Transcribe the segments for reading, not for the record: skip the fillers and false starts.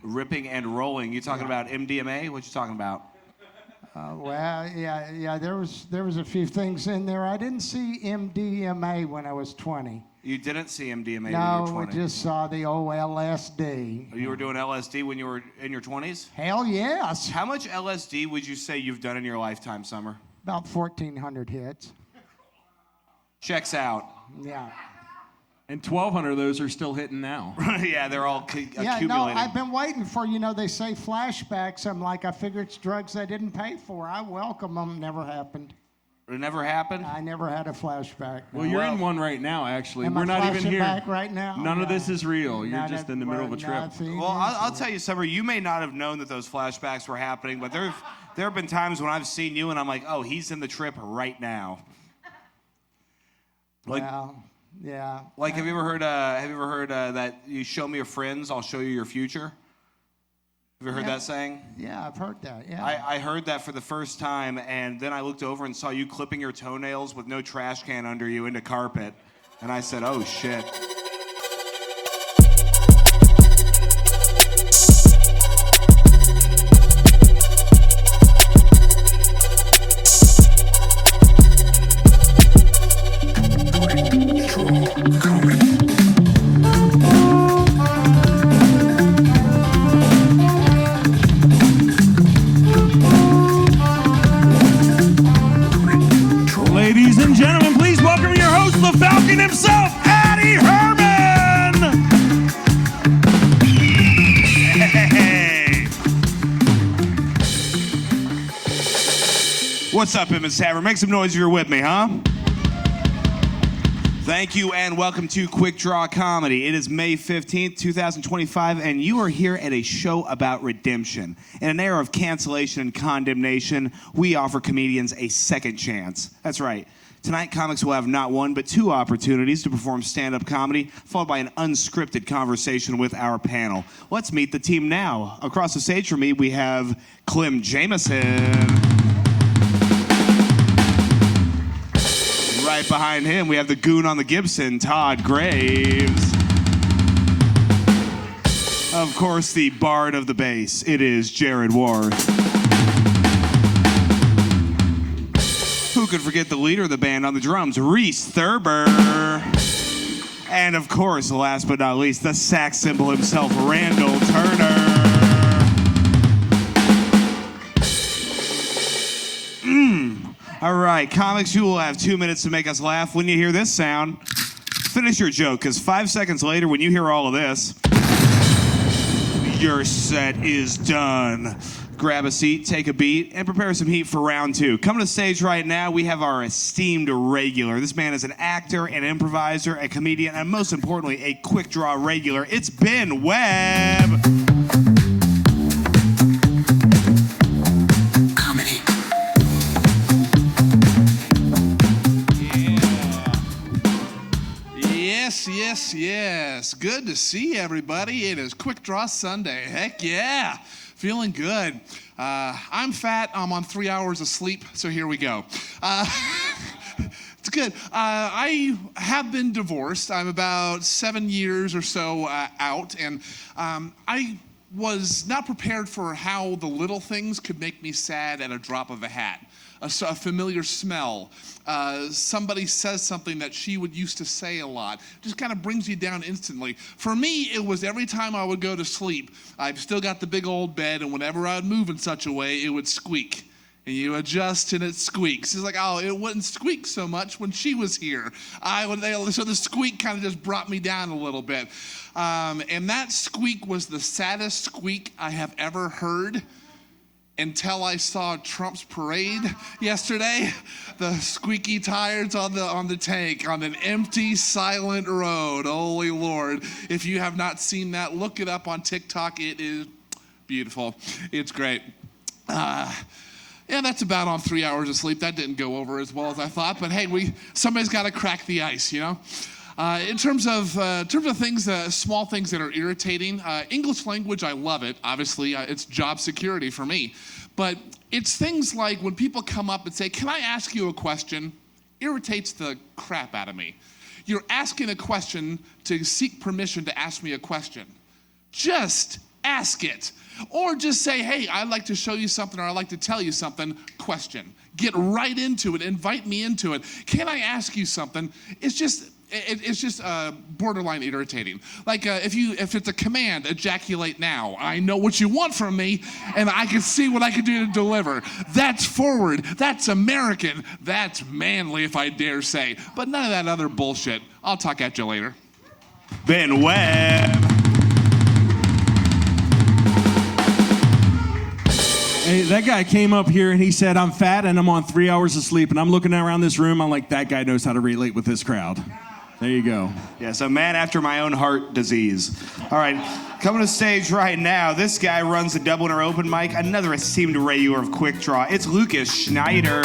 Ripping and rolling. You talking about MDMA? What you talking about? Well, yeah. There was a few things in there. I didn't see MDMA when I was 20. You didn't see MDMA when you No, were 20? we just saw the old LSD. You were doing LSD when you were in your 20s? Hell yes. How much LSD would you say you've done in your lifetime, Summer? About 1,400 hits. Checks out. Yeah. And 1,200 of those are still hitting now. Yeah, they're all accumulating. Yeah, no, I've been waiting for, they say flashbacks. I'm like, I figure it's drugs I didn't pay for. I welcome them. Never happened. It never happened? I never had a flashback. Well, you're in one right now, actually. Am We're I not even flashing here. back right now? None of this is real. You're None just of- in the middle of a trip. nothing Well, is I'll real. tell you, Summer, you may not have known that those flashbacks were happening, but there have been times when I've seen you and I'm like, oh, he's in the trip right now. Like, Well, yeah. like have you ever heard that you show me your friends, I'll show you your future? Have you heard that saying? Yeah, I've heard that, yeah. I heard that for the first time, and then I looked over and saw you clipping your toenails with no trash can under you into carpet, and I said, oh, shit. Ladies and gentlemen, please welcome your host, the Falcon himself, Addy Herman! Hey! What's up, Emmett Tavern? Make some noise if you're with me, huh? Thank you and welcome to Quik Draw Comedy. It is May 15th, 2025, and you are here at a show about redemption. In an era of cancellation and condemnation, we offer comedians a second chance. That's right. Tonight, comics will have not one, but two opportunities to perform stand-up comedy, followed by an unscripted conversation with our panel. Let's meet the team now. Across the stage from me, we have Clem Jameson. Right behind him, we have the goon on the Gibson, Todd Graves. Of course, the bard of the bass, it is Jared Ward. Who could forget the leader of the band on the drums, Reese Thurber. And of course, last but not least, the sax symbol himself, Randall Turner. All right, comics, you will have 2 minutes to make us laugh. When you hear this sound, finish your joke, because 5 seconds later, when you hear all of this, your set is done. Grab a seat, take a beat, and prepare some heat for round two. Coming to the stage right now, we have our esteemed regular. This man is an actor, an improviser, a comedian, and most importantly, a Quik Draw regular. It's Ben Webb. Yes. Good to see everybody. It is Quik Draw Sunday. Heck yeah. Feeling good. I'm fat. I'm on 3 hours of sleep, so here we go. It's good. I have been divorced. I'm about 7 years or so out, and I was not prepared for how the little things could make me sad at a drop of a hat. A familiar smell. Somebody says something that she would used to say a lot. Just kind of brings you down instantly. For me, it was every time I would go to sleep, I've still got the big old bed, and whenever I would move in such a way, it would squeak. And you adjust and it squeaks. It's like, oh, it wouldn't squeak so much when she was here. So the squeak kind of just brought me down a little bit. And that squeak was the saddest squeak I have ever heard. Until I saw Trump's parade yesterday, the squeaky tires on the tank on an empty, silent road. Holy Lord. If you have not seen that, look it up on TikTok. It is beautiful. It's great. Yeah, that's about on 3 hours of sleep. That didn't go over as well as I thought, but hey, somebody's got to crack the ice, you know? In terms of things, small things that are irritating, English language, I love it. Obviously, it's job security for me. But it's things like when people come up and say, "Can I ask you a question?" Irritates the crap out of me. You're asking a question to seek permission to ask me a question. Just ask it. Or just say, hey, I'd like to show you something, or I'd like to tell you something, question. Get right into it, invite me into it. Can I ask you something? It's just borderline irritating. Like if it's a command, ejaculate now. I know what you want from me, and I can see what I can do to deliver. That's forward. That's American. That's manly, if I dare say. But none of that other bullshit. I'll talk at you later. Ben Webb. Hey, that guy came up here and he said, I'm fat and I'm on 3 hours of sleep. And I'm looking around this room, I'm like, that guy knows how to relate with this crowd. There you go. Yes, a man after my own heart disease. All right, coming to stage right now, this guy runs the Dubliner open mic, another esteemed reviewer of Quik Draw. It's Lucas Schneider.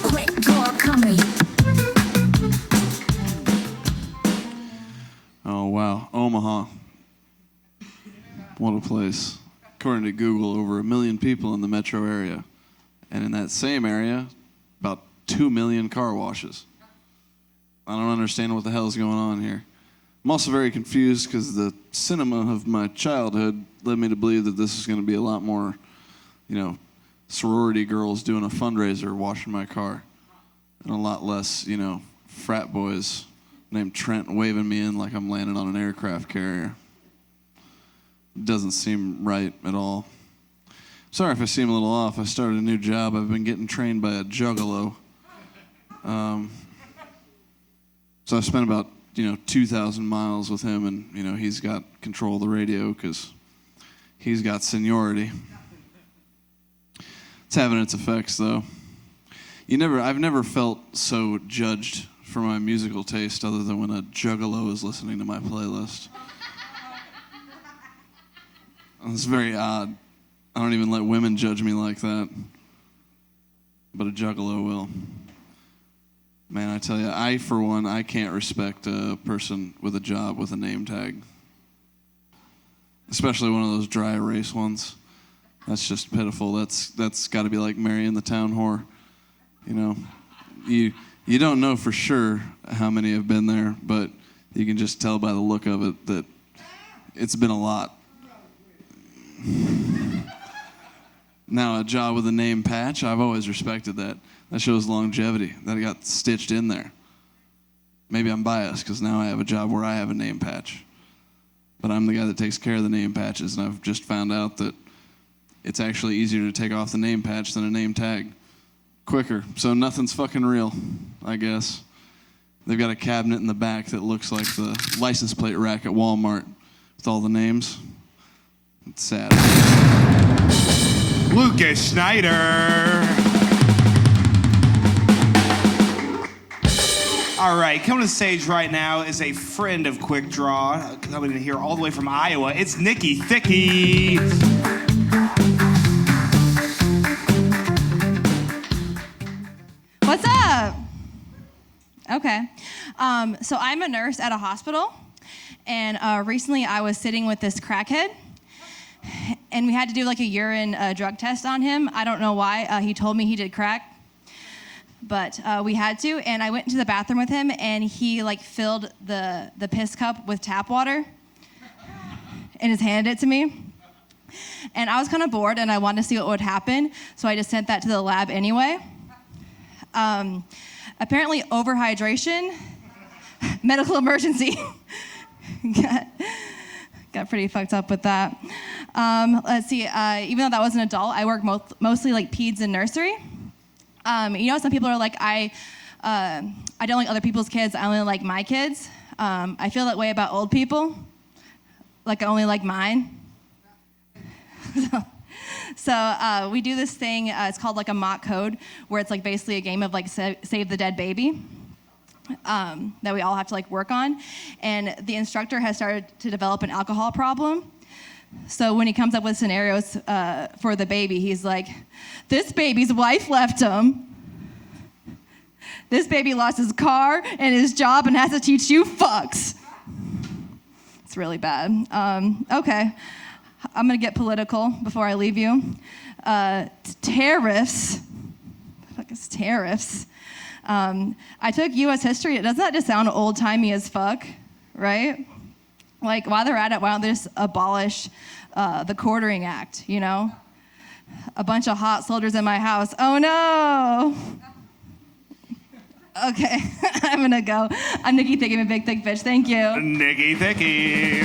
Quik Draw Comedy. Oh, wow. Omaha. What a place. According to Google, over 1 million people in the metro area. And in that same area, about 2 million car washes. I don't understand what the hell is going on here. I'm also very confused because the cinema of my childhood led me to believe that this is going to be a lot more, sorority girls doing a fundraiser washing my car. And a lot less, frat boys named Trent waving me in like I'm landing on an aircraft carrier. Doesn't seem right at all. Sorry if I seem a little off. I started a new job. I've been getting trained by a juggalo. So I've spent about 2,000 miles with him, and he's got control of the radio because he's got seniority. It's having its effects, though. I've never felt so judged for my musical taste other than when a juggalo is listening to my playlist. It's very odd. I don't even let women judge me like that. But a juggalo will. Man, I tell you, for one, I can't respect a person with a job with a name tag. Especially one of those dry erase ones. That's just pitiful. That's got to be like marrying the town whore. You don't know for sure how many have been there, but you can just tell by the look of it that it's been a lot. Now, a job with a name patch, I've always respected that. That shows longevity, that it got stitched in there. Maybe I'm biased because now I have a job where I have a name patch. But I'm the guy that takes care of the name patches, and I've just found out that it's actually easier to take off the name patch than a name tag. Quicker. So nothing's fucking real, I guess. They've got a cabinet in the back that looks like the license plate rack at Walmart with all the names. It's sad. Lucas Schneider. All right, coming to the stage right now is a friend of Quik Draw, coming in here all the way from Iowa. It's Nikki Thicky. What's up? Okay. So I'm a nurse at a hospital, and recently I was sitting with this crackhead, and we had to do like a urine drug test on him. I don't know why. He told me he did crack, but we had to, and I went into the bathroom with him, and he like filled the piss cup with tap water and just handed it to me. And I was kind of bored, and I wanted to see what would happen, so I just sent that to the lab anyway. Apparently overhydration, medical emergency. Got pretty fucked up with that. Let's see, even though that was an adult, I work mostly like peds and nursery. Some people are like, I don't like other people's kids, I only like my kids. I feel that way about old people, like I only like mine. So we do this thing, it's called like a mock code, where it's like basically a game of like save the dead baby that we all have to like work on. And the instructor has started to develop an alcohol problem. So when he comes up with scenarios for the baby, he's like, this baby's wife left him. This baby lost his car and his job and has to teach you fucks. It's really bad. Okay. I'm going to get political before I leave you. Tariffs. What the fuck is tariffs? I took U.S. history. Doesn't that just sound old-timey as fuck, right? Like, while they're at it, why don't they just abolish the quartering act, you know? A bunch of hot soldiers in my house. Oh, no. Okay, I'm going to go. I'm Nikki Thicky, I'm a big, thick bitch. Thank you. Nikki Thicky.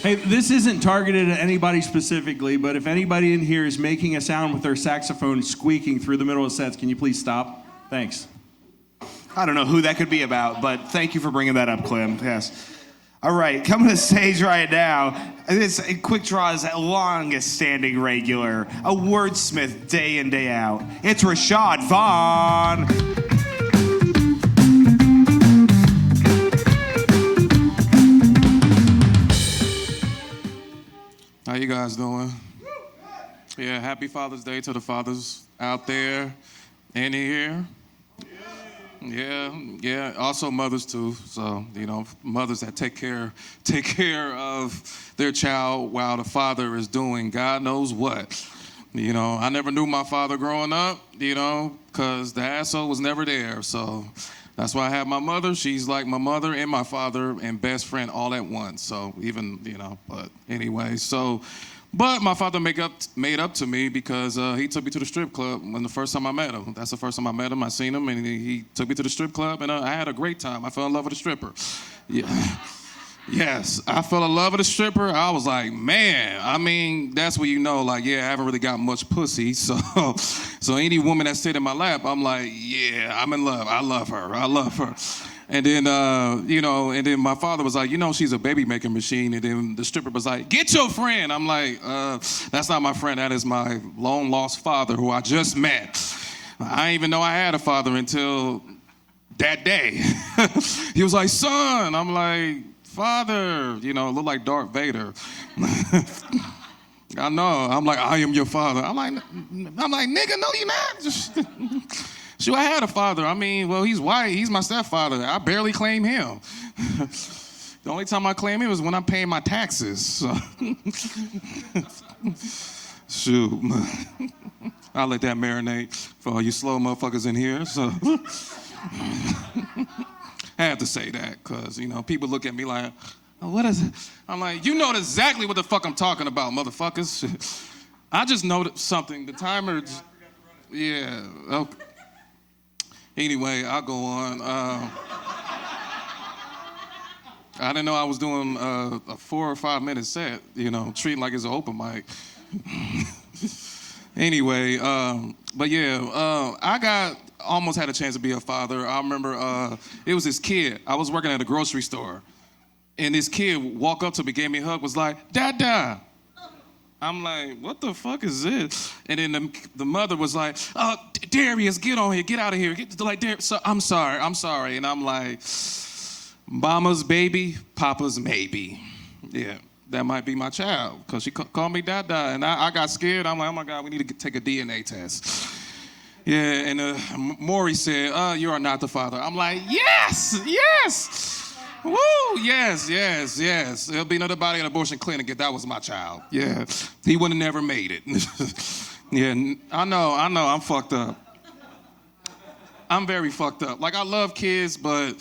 Hey, this isn't targeted at anybody specifically, but if anybody in here is making a sound with their saxophone squeaking through the middle of sets, can you please stop? Thanks. I don't know who that could be about, but thank you for bringing that up, Clem. Yes. All right, coming to stage right now, this Quik Draw's longest standing regular, a wordsmith day in, day out. It's Rashad Vaughn. How you guys doing? Yeah, happy Father's Day to the fathers out there and here. Yeah. Also mothers too. So, you know, mothers that take care of their child while the father is doing God knows what. You know, I never knew my father growing up, you know, because the asshole was never there. So that's why I have my mother. She's like my mother and my father and best friend all at once. So even, you know, but anyway, but my father made up to me because he took me to the strip club when the first time I met him. That's the first time I met him. I seen him, and he took me to the strip club, and I had a great time. I fell in love with a stripper. Yeah. Yes, I fell in love with a stripper. I was like, man, I mean, that's when you know, like, yeah, I haven't really got much pussy. So any woman that sit in my lap, I'm like, yeah, I'm in love. I love her. And then, and then my father was like, you know, she's a baby making machine. And then the stripper was like, get your friend. I'm like, that's not my friend. That is my long lost father who I just met. I didn't even know I had a father until that day. He was like, son. I'm like, father. You know, look like Darth Vader. I know. I'm like, I am your father. I'm like, nigga, no, you're not. Sure, I had a father. I mean, well, he's white. He's my stepfather. I barely claim him. The only time I claim him is when I'm paying my taxes. So. Shoot. I'll let that marinate for all you slow motherfuckers in here. So. I have to say that because, you know, people look at me like, oh, what is it? I'm like, you know exactly what the fuck I'm talking about, motherfuckers. I just noticed something. The timer, yeah, okay. Anyway, I'll go on. I didn't know I was doing a 4 or 5 minute set, you know, treating like it's an open mic. Anyway, but yeah, I almost had a chance to be a father. I remember it was this kid. I was working at a grocery store, and this kid walked up to me, gave me a hug, was like, Dada. I'm like, what the fuck is this? And then the mother was like, Darius, get on here, get out of here. So, I'm sorry. And I'm like, mama's baby, papa's maybe. Yeah, that might be my child, because she called me Dada. And I got scared. I'm like, oh my God, we need to take a DNA test. Yeah, and Maury said, you are not the father. I'm like, yes. Woo, yes. There'll be another body in an abortion clinic if that was my child. Yeah, he would have never made it. Yeah, I know, I'm fucked up. I'm very fucked up. Like, I love kids, but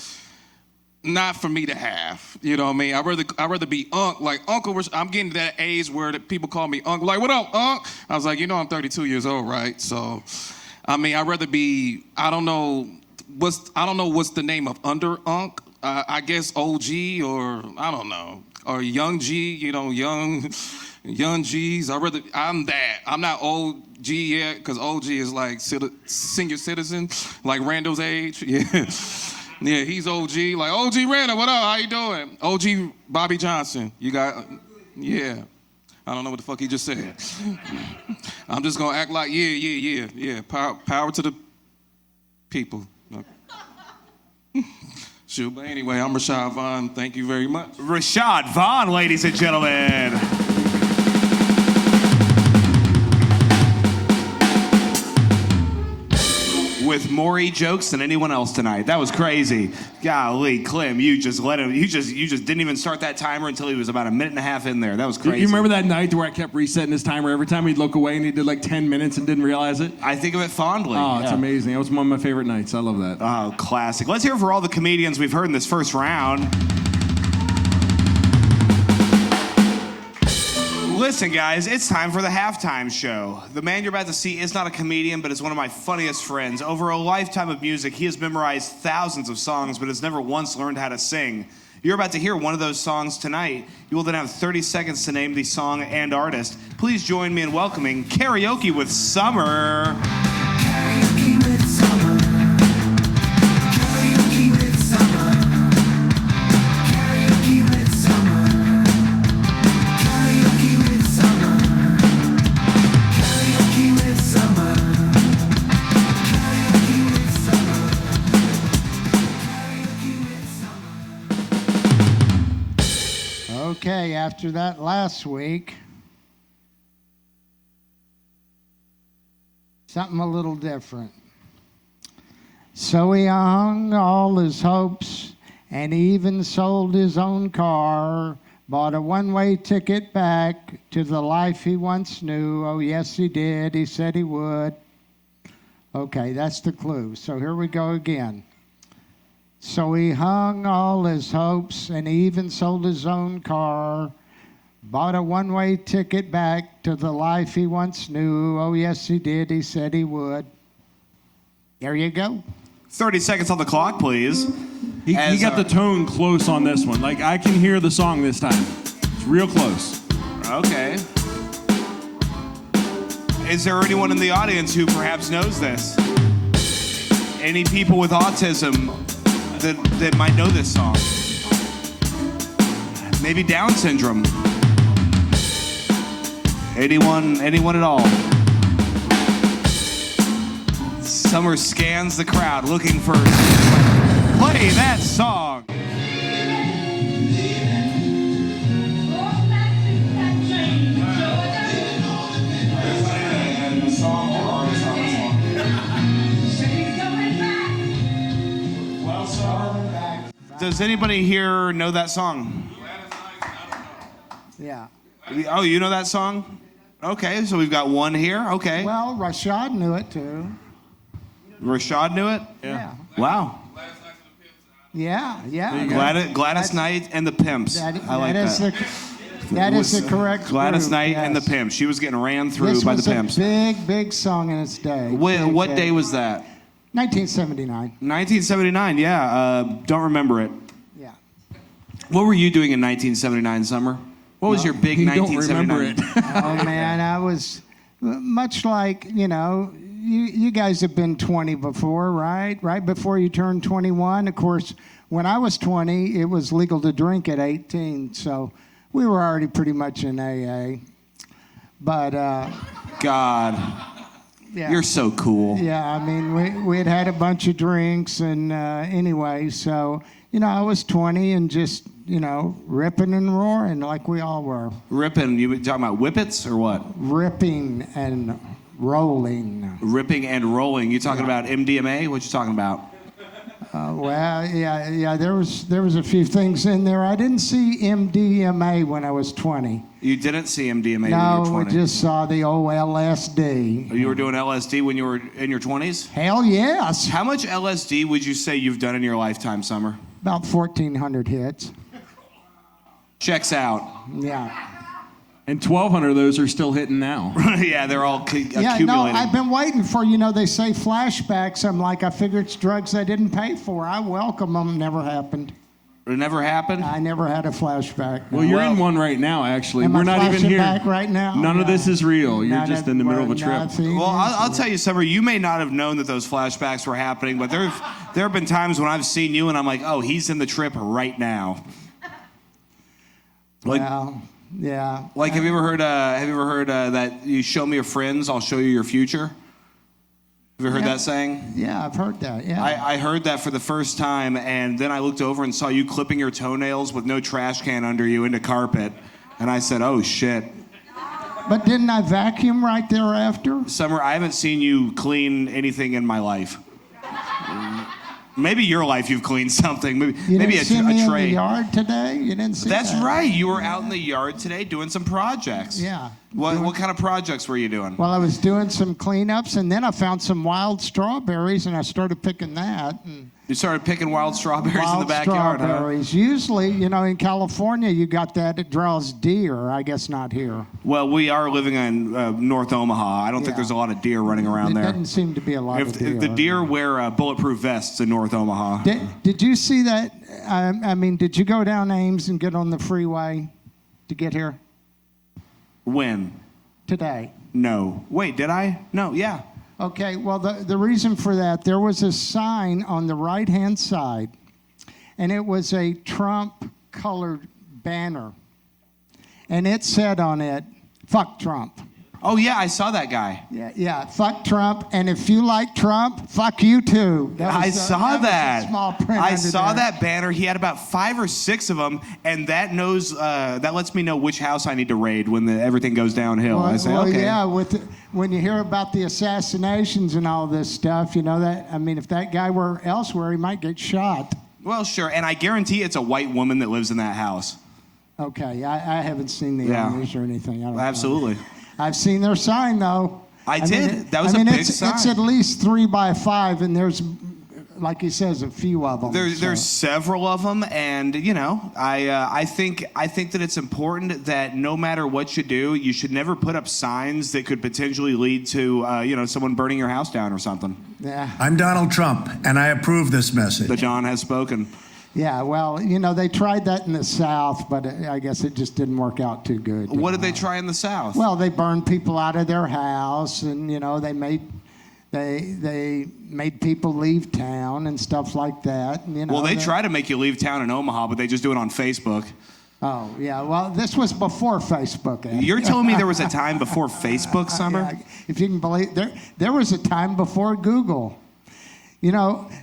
not for me to have. You know what I mean? I'd rather be like uncle. I'm getting to that age where people call me uncle. Like, what up, unc? I was like, you know, I'm 32 years old, right? So, I mean, I'd rather be, I don't know what's the name of under unc. I guess OG or I don't know, or young G, you know, young G's. I'm that. I'm not old G yet, because OG is like senior citizen, like Randall's age. Yeah, yeah, he's OG. Like, OG Randall, what up? How you doing? OG Bobby Johnson. You got, yeah. I don't know what the fuck he just said. I'm just gonna act like yeah. Power to the people. Shoot, but anyway, I'm Rashad Vaughn. Thank you very much. Rashad Vaughn, ladies and gentlemen. with more jokes than anyone else tonight. That was crazy. Golly, Clem, you just let him. You just didn't even start that timer until he was about a minute and a half in there. That was crazy. You remember that night where I kept resetting his timer every time he'd look away and he did like 10 minutes and didn't realize it? I think of it fondly. Oh, it's amazing. It was one of my favorite nights. I love that. Oh, classic. Let's hear it for all the comedians we've heard in this first round. Listen, guys, it's time for the halftime show. The man you're about to see is not a comedian, but is one of my funniest friends. Over a lifetime of music, he has memorized thousands of songs, but has never once learned how to sing. You're about to hear one of those songs tonight. You will then have 30 seconds to name the song and artist. Please join me in welcoming Karaoke with Summer. Karaoke with Summer. Karaoke with Summer. Karaoke with Summer. Karaoke with Summer. Karaoke with Summer. Karaoke with Summer. Karaoke with Summer. Okay, after that last week, something a little different. So he hung all his hopes, and he even sold his own car, bought a one-way ticket back to the life he once knew. Oh, yes, he did. He said he would. Okay, that's the clue. So here we go again. So he hung all his hopes, and he even sold his own car, bought a one-way ticket back to the life he once knew. Oh, yes, he did. He said he would. There you go. 30 seconds on the clock, please. He got the tone close on this one. Like, I can hear the song this time. It's real close. Okay. Is there anyone in the audience who perhaps knows this? Any people with autism that might know this song? Maybe Down syndrome? Anyone at all? Summer scans the crowd looking for play that song. Does anybody here know that song? Yeah. Oh, you know that song? Okay, so we've got one here. Okay. Well, Rashad knew it too. Rashad knew it? Yeah. Wow. Yeah. Gladys Knight and the Pimps. I like that. That is the correct Gladys group, Knight yes. and the Pimps. She was getting ran through This by was the Pimps. a big song in its day. What day was that? 1979. 1979, yeah. Don't remember it. Yeah. What were you doing in 1979, Summer? What was your big He don't 1979? remember it. Oh, man, I was much like, you guys have been 20 before, right? Right before you turned 21. Of course, when I was 20, it was legal to drink at 18, so we were already pretty much in AA. But, God, yeah. you're so cool. Yeah, I mean, we had a bunch of drinks, and anyway, so, I was 20 and just, ripping and roaring like we all were. Ripping, you talking about whippets or what? Ripping and rolling. Ripping and rolling. You talking about MDMA? What you talking about? Well, yeah. There was a few things in there. I didn't see MDMA when I was 20. You didn't see MDMA when you No, were 20? we just saw the old LSD. You were doing LSD when you were in your 20s? Hell yes. How much LSD would you say you've done in your lifetime, Summer? About 1,400 hits. Checks out. Yeah. And 1,200 of those are still hitting now. Yeah, they're all Yeah, accumulating. no, I've been waiting for, they say flashbacks. I'm like, I figure it's drugs I didn't pay for. I welcome them. Never happened. It never happened? I never had a flashback. Well, you're in one right now, actually. Am We're I not even flashing here. back right now? None of No. this is real. You're None just in the middle of a trip. nothing. Well, I'll tell you, Summer, you may not have known that those flashbacks were happening, but there have been times when I've seen you and I'm like, oh, he's in the trip right now. Like, Well, yeah. like have you ever heard that you show me your friends, I'll show you your future? Have you heard that saying? Yeah, I've heard that. Yeah. I heard that for the first time, and then I looked over and saw you clipping your toenails with no trash can under you into carpet, and I said, oh, shit. But didn't I vacuum right thereafter? Summer, I haven't seen you clean anything in my life. Maybe your life you've cleaned something. Maybe, You maybe didn't see me a in the tray. yard today? You didn't see That's that? right. You were out in the yard today doing some projects. Yeah. What kind of projects were you doing? Well, I was doing some cleanups, and then I found some wild strawberries, and I started picking that. And You started picking wild strawberries in the wild backyard, huh? strawberries. Usually, in California, you got that. It draws deer. I guess not here. Well, we are living in North Omaha. I don't think Yeah. there's a lot of deer running around It there. doesn't seem to be a lot of If deer. the deer wear bulletproof vests in North Omaha. Did you see that? I mean, did you go down Ames and get on the freeway to get here When? today? No. Wait, did I? No, yeah. Okay, well, the reason for that, there was a sign on the right-hand side, and it was a Trump-colored banner. And it said on it, "Fuck Trump." Oh, yeah, I saw that guy. Yeah, fuck Trump, and if you like Trump, fuck you too. I saw was that. a small print I under saw there. that banner. He had about 5 or 6 of them, and that lets me know which house I need to raid when everything goes downhill. I say, okay. Yeah, when you hear about the assassinations and all this stuff, if that guy were elsewhere, he might get shot. Well, sure, and I guarantee it's a white woman that lives in that house. Okay, I haven't seen the Yeah. owners or anything. I don't know. Absolutely. I've seen their sign though. I did. That was a big sign. It's at least 3 by 5, and there's, like he says, a few of them. There's several of them, and I think that it's important that no matter what you do, you should never put up signs that could potentially lead to someone burning your house down or something. Yeah. I'm Donald Trump, and I approve this message. The Don has spoken. Yeah, well, they tried that in the South, but I guess it just didn't work out too good. What did they try in the South? Well, they burned people out of their house, and they made people leave town and stuff like that. And, Well, they try to make you leave town in Omaha, but they just do it on Facebook. Oh yeah, well, this was before Facebook. Addy. You're telling me there was a time before Facebook, Summer? Yeah, if you can believe, there was a time before Google.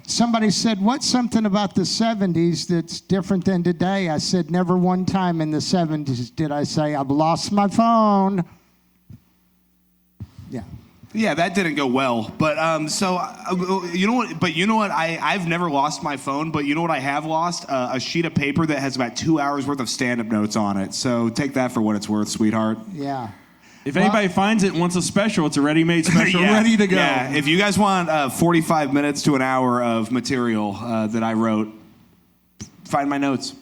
Somebody said, "What's something about the 70s that's different than today?" I said, "Never one time in the 70s did I say I've lost my phone." Yeah. Yeah, that didn't go well. But you know what? But you know what? I've never lost my phone. But you know what? I have lost a sheet of paper that has about 2 hours worth of stand-up notes on it. So take that for what it's worth, sweetheart. Yeah. If anybody finds it and wants a special, it's a ready-made special, Yeah, ready to go. Yeah. If you guys want 45 minutes to an hour of material that I wrote, find my notes.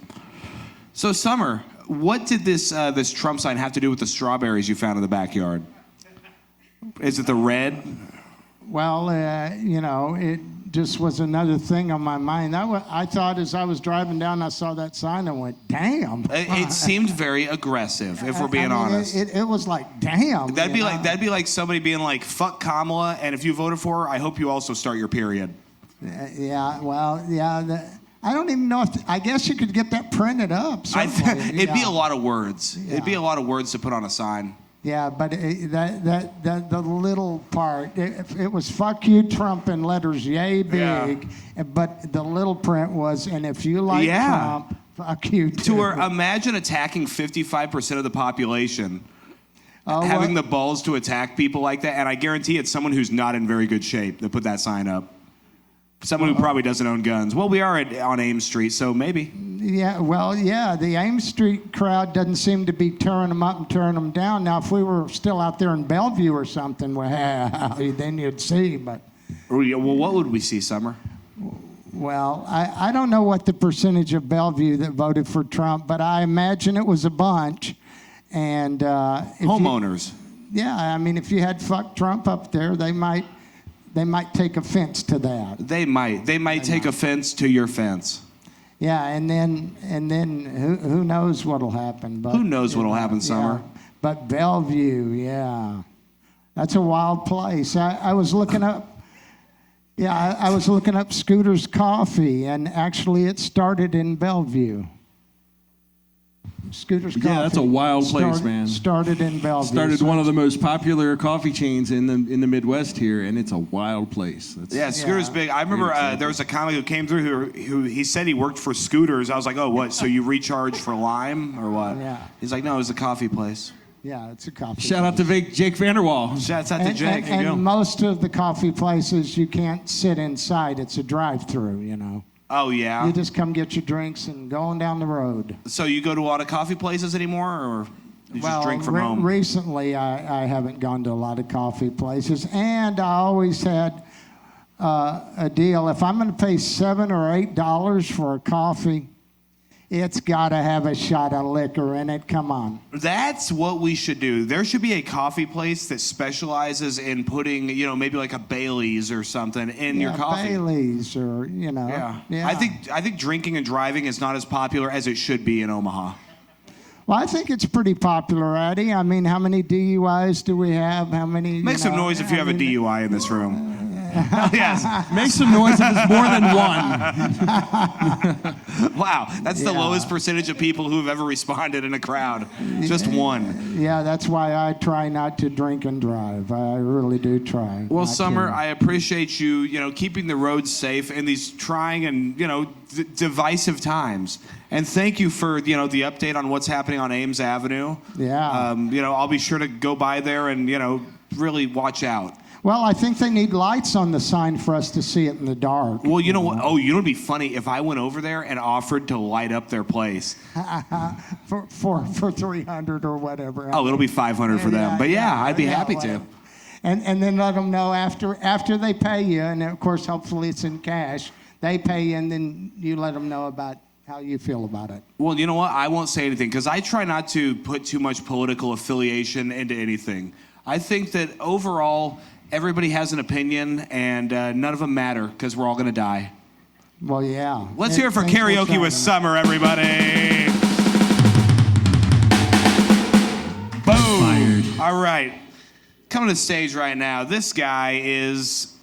So, Summer, what did this Trump sign have to do with the strawberries you found in the backyard? Is it the red? Well, it just was another thing on my mind. I thought as I was driving down, I saw that sign and went, "Damn!" It seemed very aggressive, if we're being honest. It was like, "Damn!" That'd be like somebody being like, "Fuck Kamala," and if you voted for her, I hope you also start your period. Yeah. Well, yeah. I don't even know I guess you could get that printed up. Certainly. It'd be a lot of words. It'd be a lot of words to put on a sign. Yeah, but the little part, it was "fuck you, Trump" in letters yay big, but the little print was, "and if you like Trump, fuck you too." Imagine attacking 55% of the population, having the balls to attack people like that, and I guarantee it's someone who's not in very good shape that put that sign up. Someone who probably doesn't own guns. Well, we are on Ames Street, so maybe. Yeah, well, yeah, the Ames Street crowd doesn't seem to be tearing them up and tearing them down. Now, if we were still out there in Bellevue or something, well, then you'd see, but... Well, what would we see, Summer? Well, I don't know what the percentage of Bellevue that voted for Trump, but I imagine it was a bunch. And homeowners. If you had "fuck Trump" up there, they might take offense to that. They might take offense to your fence. Yeah, and then who knows what'll happen? But who knows what'll happen, Summer? Yeah. But Bellevue, yeah, that's a wild place. I was looking up. Yeah, I was looking up Scooter's Coffee, and actually, it started in Bellevue. Scooter's Coffee. Yeah, that's a wild place, man. Started in Bellevue. Started one of the most popular coffee chains in the Midwest here, and it's a wild place. Scooter's big. I remember there was a comic who came through who he said he worked for Scooter's. I was like, "Oh, what? So you recharge for Lime or what?" Yeah. He's like, "No, it was a coffee place." Yeah, it's a coffee. Shout out to Jake Vanderwall. Shouts out to Jake. And most of the coffee places, you can't sit inside. It's a drive-through, you know. Oh, yeah? You just come get your drinks and go on down the road. So you go to a lot of coffee places anymore, or you just drink from home? Recently, I haven't gone to a lot of coffee places, and I always had a deal. If I'm going to pay $7 or $8 for a coffee, it's got to have a shot of liquor in it. Come on. That's what we should do. There should be a coffee place that specializes in putting, maybe like a Bailey's or something in your coffee. Bailey's or, Yeah. Yeah. I think drinking and driving is not as popular as it should be in Omaha. Well, I think it's pretty popular, Addy. I mean, how many DUIs do we have? How many? Make some noise if you have a DUI in this room. Yes. Make some noise if it's more than one. Wow, that's the lowest percentage of people who have ever responded in a crowd. Just one. Yeah, that's why I try not to drink and drive. I really do try. Well, not Summer, to. I appreciate you, keeping the roads safe in these trying and, divisive times. And thank you for, the update on what's happening on Ames Avenue. Yeah. I'll be sure to go by there and, really watch out. Well, I think they need lights on the sign for us to see it in the dark. Well, you know what? Oh, it'd be funny if I went over there and offered to light up their place. for 300 or whatever. Oh, it'll be 500 for them. But yeah, I'd be happy whatever. to. And then let them know after they pay you, and of course, hopefully it's in cash. They pay you, and then you let them know about how you feel about it. Well, you know what? I won't say anything because I try not to put too much political affiliation into anything. I think that overall, everybody has an opinion, and none of them matter because we're all going to die. Well, yeah. Let's hear it for karaoke with Summer, everybody. Boom. All right. Coming to the stage right now, this guy is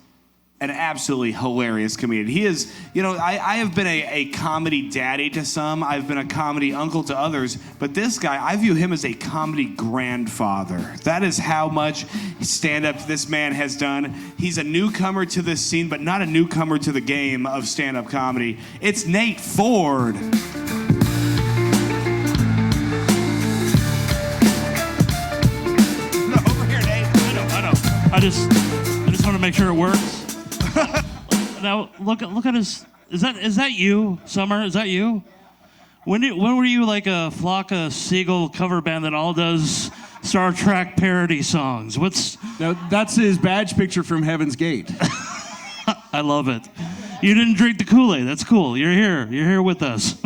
an absolutely hilarious comedian. He is, I have been a comedy daddy to some. I've been a comedy uncle to others. But this guy, I view him as a comedy grandfather. That is how much stand-up this man has done. He's a newcomer to this scene, but not a newcomer to the game of stand-up comedy. It's Nate Ford. Over here, Nate. I know. I just want to make sure it works. Now look at his. Is that you, Summer? Is that you? When were you like a Flock of Seagull cover band that all does Star Trek parody songs? No, that's his badge picture from Heaven's Gate. I love it. You didn't drink the Kool-Aid. That's cool. You're here. You're here with us.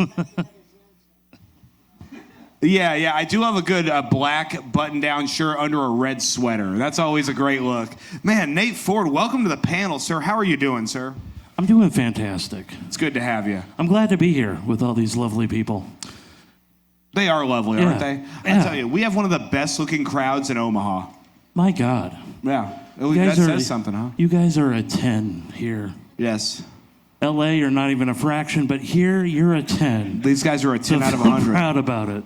Yeah, I do have a good black button-down shirt under a red sweater. That's always a great look. Man, Nate Ford, welcome to the panel, sir. How are you doing, sir? I'm doing fantastic. It's good to have you. I'm glad to be here with all these lovely people. They are lovely, aren't they? Yeah. I tell you, we have one of the best-looking crowds in Omaha. My God. Yeah, You that guys says something, huh? You guys are a 10 here. Yes. LA, you're not even a fraction, but here you're a 10. These guys are a 10 So out of I'm 100. proud about it.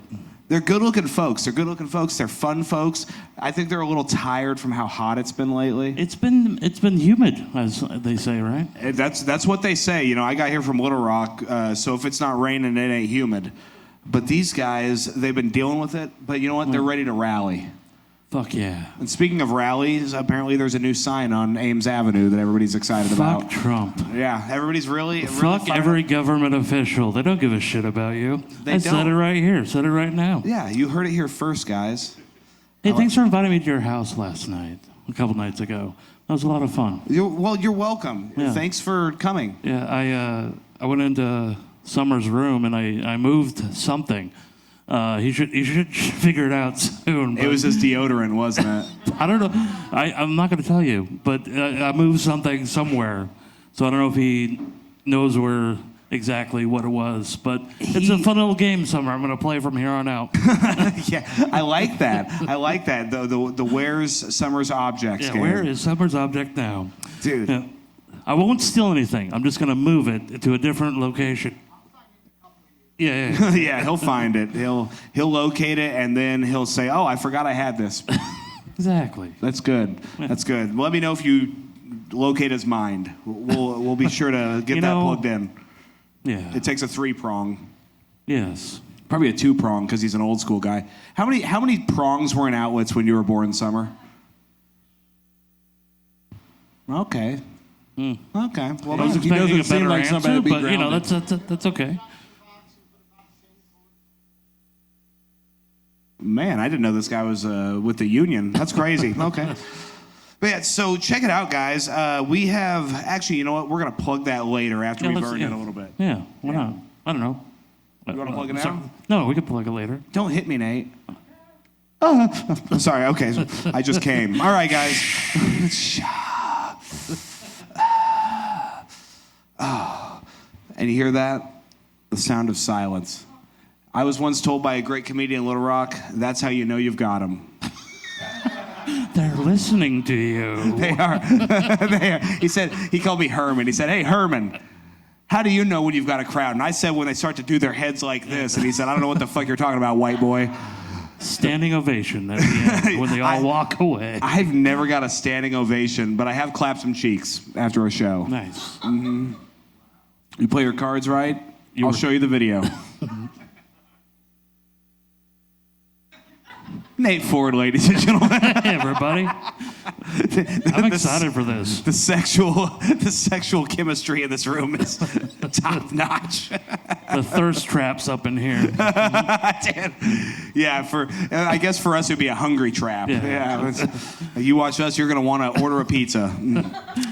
They're good-looking folks. They're fun folks. I think they're a little tired from how hot it's been lately. It's been humid, as they say, right? That's what they say. I got here from Little Rock, so if it's not raining, it ain't humid. But these guys, they've been dealing with it. But you know what? They're ready to rally. Fuck yeah. And speaking of rallies, apparently there's a new sign on Ames Avenue that everybody's excited about. Fuck Trump. Yeah, everybody's really Fuck fired every up. government official. They don't give a shit about you. They I said don't. it right here. Said it right now. Yeah, you heard it here first, guys. Hey, thanks for inviting me to your house last night, a couple nights ago. That was a lot of fun. You're welcome. Yeah. Thanks for coming. Yeah, I went into Summer's room and I moved something. He should figure it out soon. It was his deodorant, wasn't it? I don't know. I'm not going to tell you, but I moved something somewhere, so I don't know if he knows where exactly what it was. But it's a fun little game, Summer. I'm going to play from here on out. Yeah, I like that. The where's Summer's objects Yeah, game. where is Summer's object now? Dude. Yeah. I won't steal anything. I'm just going to move it to a different location. Yeah. Yeah, he'll find it. He'll locate it, and then he'll say, "Oh, I forgot I had this." Exactly. That's good. That's good. Let me know if you locate his mind. We'll be sure to get that plugged in. Yeah. It takes a 3-prong. Yes. Probably a 2-prong because he's an old school guy. How many prongs were in outlets when you were born, Summer? Okay. Okay. Well, I was He expecting doesn't a seem better like somebody answer, to be but you know grounded. that's okay. man, I didn't know this guy was with the union. That's crazy. Okay. But yeah, so check it out, guys. We have actually, you know what? We're gonna plug that later after we've earned it a little bit. Yeah, why not? I don't know. You want to plug it Sorry. now? No, we can plug it later. Don't hit me, Nate. Sorry. Okay, so I just came. All right, guys. And you hear that? The sound of silence. I was once told by a great comedian in Little Rock, that's how you know you've got them. They're listening to you. They are. They are. He called me Herman. He said, hey, Herman, how do you know when you've got a crowd? And I said, when they start to do their heads like this. And he said, I don't know what the fuck you're talking about, white boy. Standing ovation at the end when they all walk away. I've never got a standing ovation, but I have clapped some cheeks after a show. Nice. You play your cards right, I'll show you the video. Nate Ford, ladies and gentlemen. Hey, everybody. I'm excited for this. The sexual chemistry in this room is top notch. The thirst trap's up in here. Yeah, I guess for us it'd be a hungry trap. Yeah. You watch us, you're gonna want to order a pizza.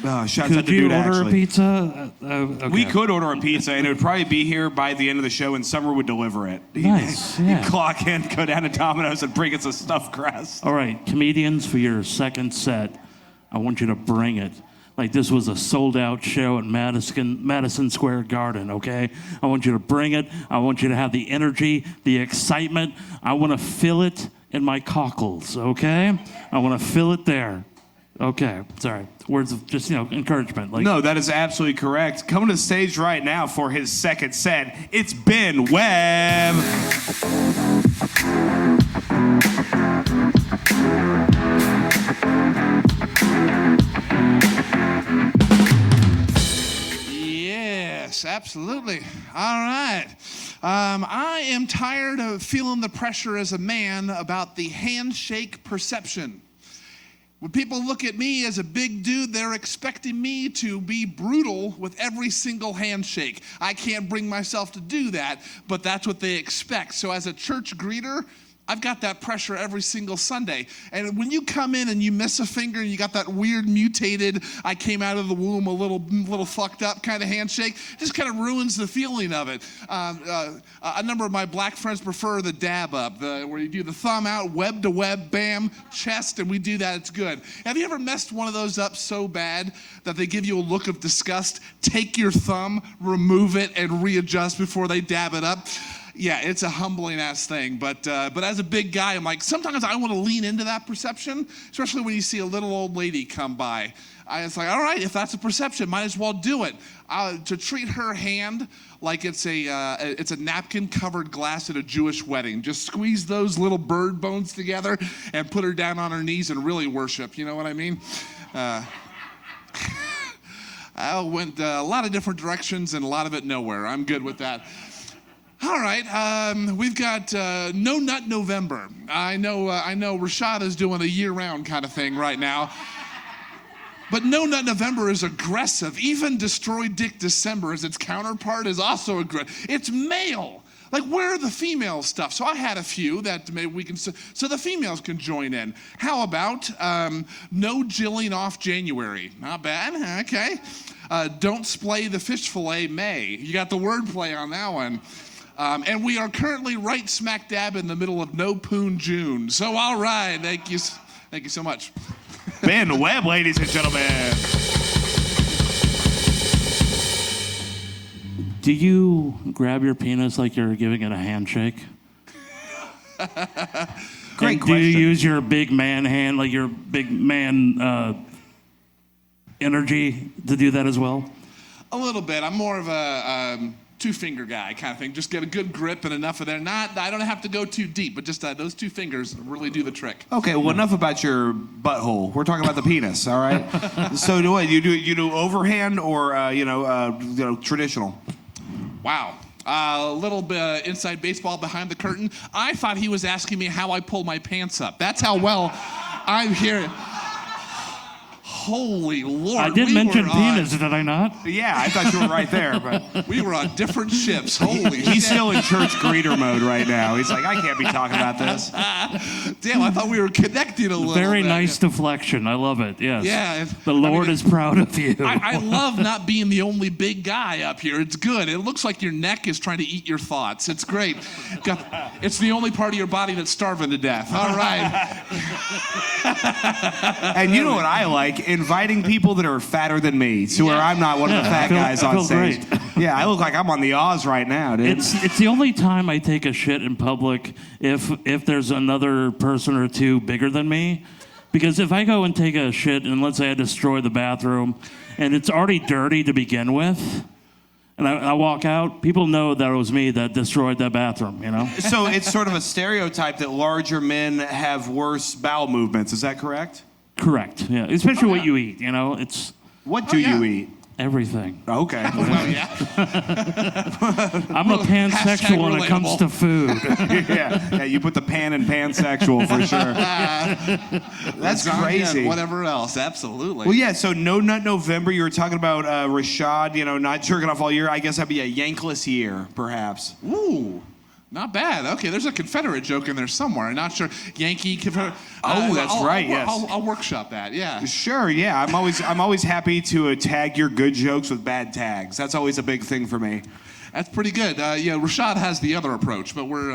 Shouts out Could to you dude, order actually. a pizza? Okay. We could order a pizza, and it would probably be here by the end of the show, and Summer would deliver it. Nice, He'd yeah. clock in, go down to Domino's, and bring us a stuffed crust. All right, comedians, for your second set, I want you to bring it. Like this was a sold-out show at Madison Square Garden, okay? I want you to bring it. I want you to have the energy, the excitement. I want to feel it in my cockles, okay? I want to feel it there. Okay, sorry. Words of just, encouragement. Like, No, that is absolutely correct. Coming to the stage right now for his second set, it's Ben Webb. Yes, absolutely. All right. I am tired of feeling the pressure as a man about the handshake perception. When people look at me as a big dude, they're expecting me to be brutal with every single handshake. I can't bring myself to do that, but that's what they expect. So as a church greeter, I've got that pressure every single Sunday. And when you come in and you miss a finger and you got that weird mutated, I came out of the womb a little fucked up kind of handshake, it just kind of ruins the feeling of it. A number of my black friends prefer the dab up, where you do the thumb out, web to web, bam, chest, and we do that, it's good. Have you ever messed one of those up so bad that they give you a look of disgust, take your thumb, remove it, and readjust before they dab it up? Yeah, it's a humbling ass thing, but as a big guy, I'm like, sometimes I want to lean into that perception, especially when you see a little old lady come by. It's like, all right, if that's a perception, might as well do it. To treat her hand like it's a napkin-covered glass at a Jewish wedding. Just squeeze those little bird bones together and put her down on her knees and really worship. You know what I mean? I went a lot of different directions and a lot of it nowhere. I'm good with that. All right, we've got No Nut November. I know Rashada's doing a year-round kind of thing right now. But No Nut November is aggressive. Even Destroy Dick December, as its counterpart, is also aggressive. It's male. Like, where are the female stuff? So I had a few that maybe we can, so the females can join in. How about No Jilling Off January? Not bad, okay. Don't Splay the Fish Fillet May. You got the wordplay on that one. And we are currently right smack dab in the middle of No Poon June. So, all right, thank you so much. Ben Webb, ladies and gentlemen. do you grab your penis like you're giving it a handshake? Great and question. Do you use your big man hand, like your big man energy, to do that as well? A little bit. I'm more of a two-finger guy kind of thing. Just get a good grip and enough of there. I don't have to go too deep, but just those two fingers really do the trick. Okay, well, enough about your butthole. We're talking about the penis, all right? So, what you do overhand or traditional? Wow. A little bit inside baseball behind the curtain. I thought he was asking me how I pull my pants up. That's how well I'm hearing. Holy Lord. I did mention penis, did I not? Yeah, I thought you were right there, but We were on different ships. Holy he's shit. still in church greeter mode right now. He's like, I can't be talking about this. Damn, I thought we were connecting a little Very bit. nice deflection. I love it. Yes. Yeah. The Lord is proud of you. I love not being the only big guy up here. It's good. It looks like your neck is trying to eat your thoughts. It's great. It's the only part of your body that's starving to death. All right. And you know what I like? Inviting people that are fatter than me to where I'm not one of the fat guys I on feel stage. great. Yeah, I look like I'm on the Oz right now, dude. It's the only time I take a shit in public if there's another person or two bigger than me. Because if I go and take a shit and let's say I destroy the bathroom and it's already dirty to begin with, and I walk out, people know that it was me that destroyed that bathroom, you know? So it's sort of a stereotype that larger men have worse bowel movements. Is that correct? Correct, yeah. Especially what you eat, you know? It's What do you eat? everything. Okay. Well, yeah. I'm a pansexual when it comes relatable. to food. yeah, you put the pan in pansexual for sure. That's Lasagna crazy. and whatever else. Absolutely. Well, yeah, so No Nut November, you were talking about Rashad, not jerking off all year. I guess that'd be a yankless year, perhaps. Ooh. Not bad. Okay, there's a Confederate joke in there somewhere. I'm not sure. Yankee, Confederate. Oh, that's right, yes. I'll workshop that. Yeah. Sure, yeah. I'm always happy to tag your good jokes with bad tags. That's always a big thing for me. That's pretty good. Yeah, Rashad has the other approach, but we're.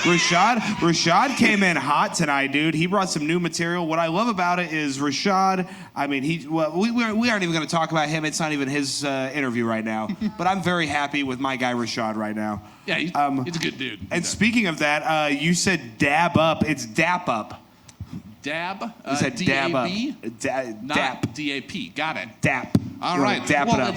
Rashad came in hot tonight, dude. He brought some new material. What I love about it is Rashad. I mean, we aren't even going to talk about him. It's not even his interview right now. But I'm very happy with my guy Rashad right now. Yeah, he's a good dude. And speaking of that, you said dab up. It's dap up. Dab. You said dab up. D-A-B? Dap. Not D-A-P. Got it. Dap. All You wanna right. Dap well, it up.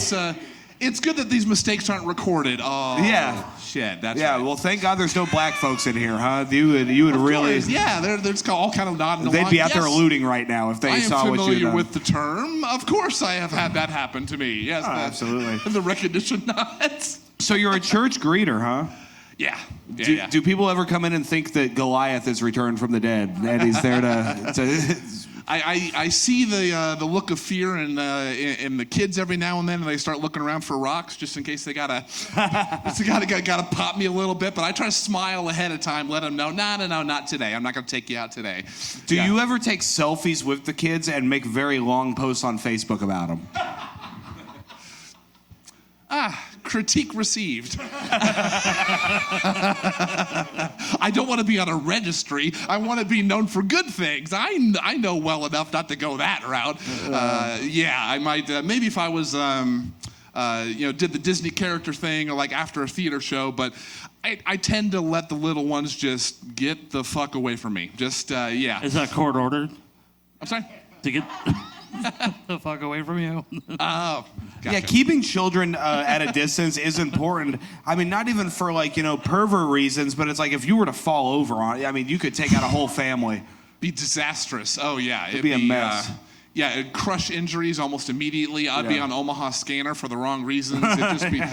it's good that these mistakes aren't recorded. Oh. Yeah. Shit. That's Yeah, right. well, thank God there's no black folks in here, huh? You would Of really. course, yeah, there's all kind of nodding along. They'd be out there Yes. looting right now if they I am saw what you familiar done. with the term. Of course, I have had that happen to me. Yes, absolutely. The recognition nods. So you're a church greeter, huh? Yeah. Do people ever come in and think that Goliath is returned from the dead and he's there to I see the look of fear in the kids every now and then, and they start looking around for rocks just in case they gotta pop me a little bit. But I try to smile ahead of time, let them know, no, not today. I'm not gonna take you out today. Do you ever take selfies with the kids and make very long posts on Facebook about them? Critique received. I don't want to be on a registry. I want to be known for good things. I know well enough not to go that route. Yeah, I might. Maybe if I was, did the Disney character thing or like after a theater show, but I tend to let the little ones just get the fuck away from me. Just, yeah. Is that court ordered I'm sorry? to get the fuck away from you? Oh, gotcha. Yeah, keeping children at a distance is important. I mean, not even for pervert reasons, but it's like if you were to fall over on it, I mean, you could take out a whole family. Be disastrous. Oh, yeah. It'd be a mess. Yeah, it'd crush injuries almost immediately. I'd be on Omaha Scanner for the wrong reasons. It'd just be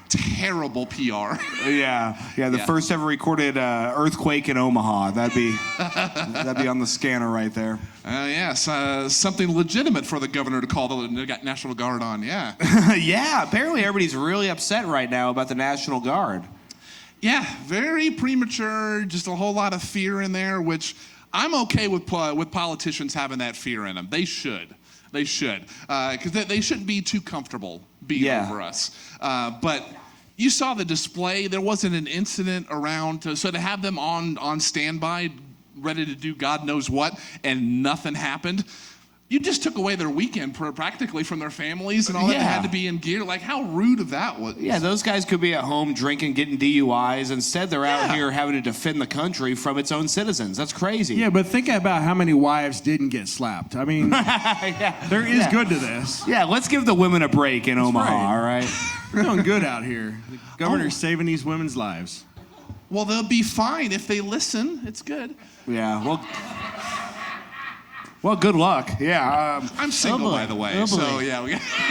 terrible PR. The first ever recorded earthquake in Omaha. That'd be on the scanner right there. Yes, something legitimate for the governor to call the National Guard on, yeah. Yeah, apparently everybody's really upset right now about the National Guard. Yeah, very premature, just a whole lot of fear in there, which I'm okay with politicians having that fear in them. They should. Because they shouldn't be too comfortable being over us. But you saw the display. There wasn't an incident around. So to have them on standby, ready to do God knows what, and nothing happened, you just took away their weekend practically from their families and all that had to be in gear. Like, how rude of that was. Yeah, those guys could be at home drinking, getting DUIs. Instead, they're out here having to defend the country from its own citizens. That's crazy. Yeah, but think about how many wives didn't get slapped. I mean, there is good to this. Yeah, let's give the women a break in Omaha, right. all right? We're doing good out here. The governor's saving these women's lives. Well, they'll be fine if they listen. It's good. Yeah, well... Well, good luck. Yeah. I'm single, by the way. So yeah,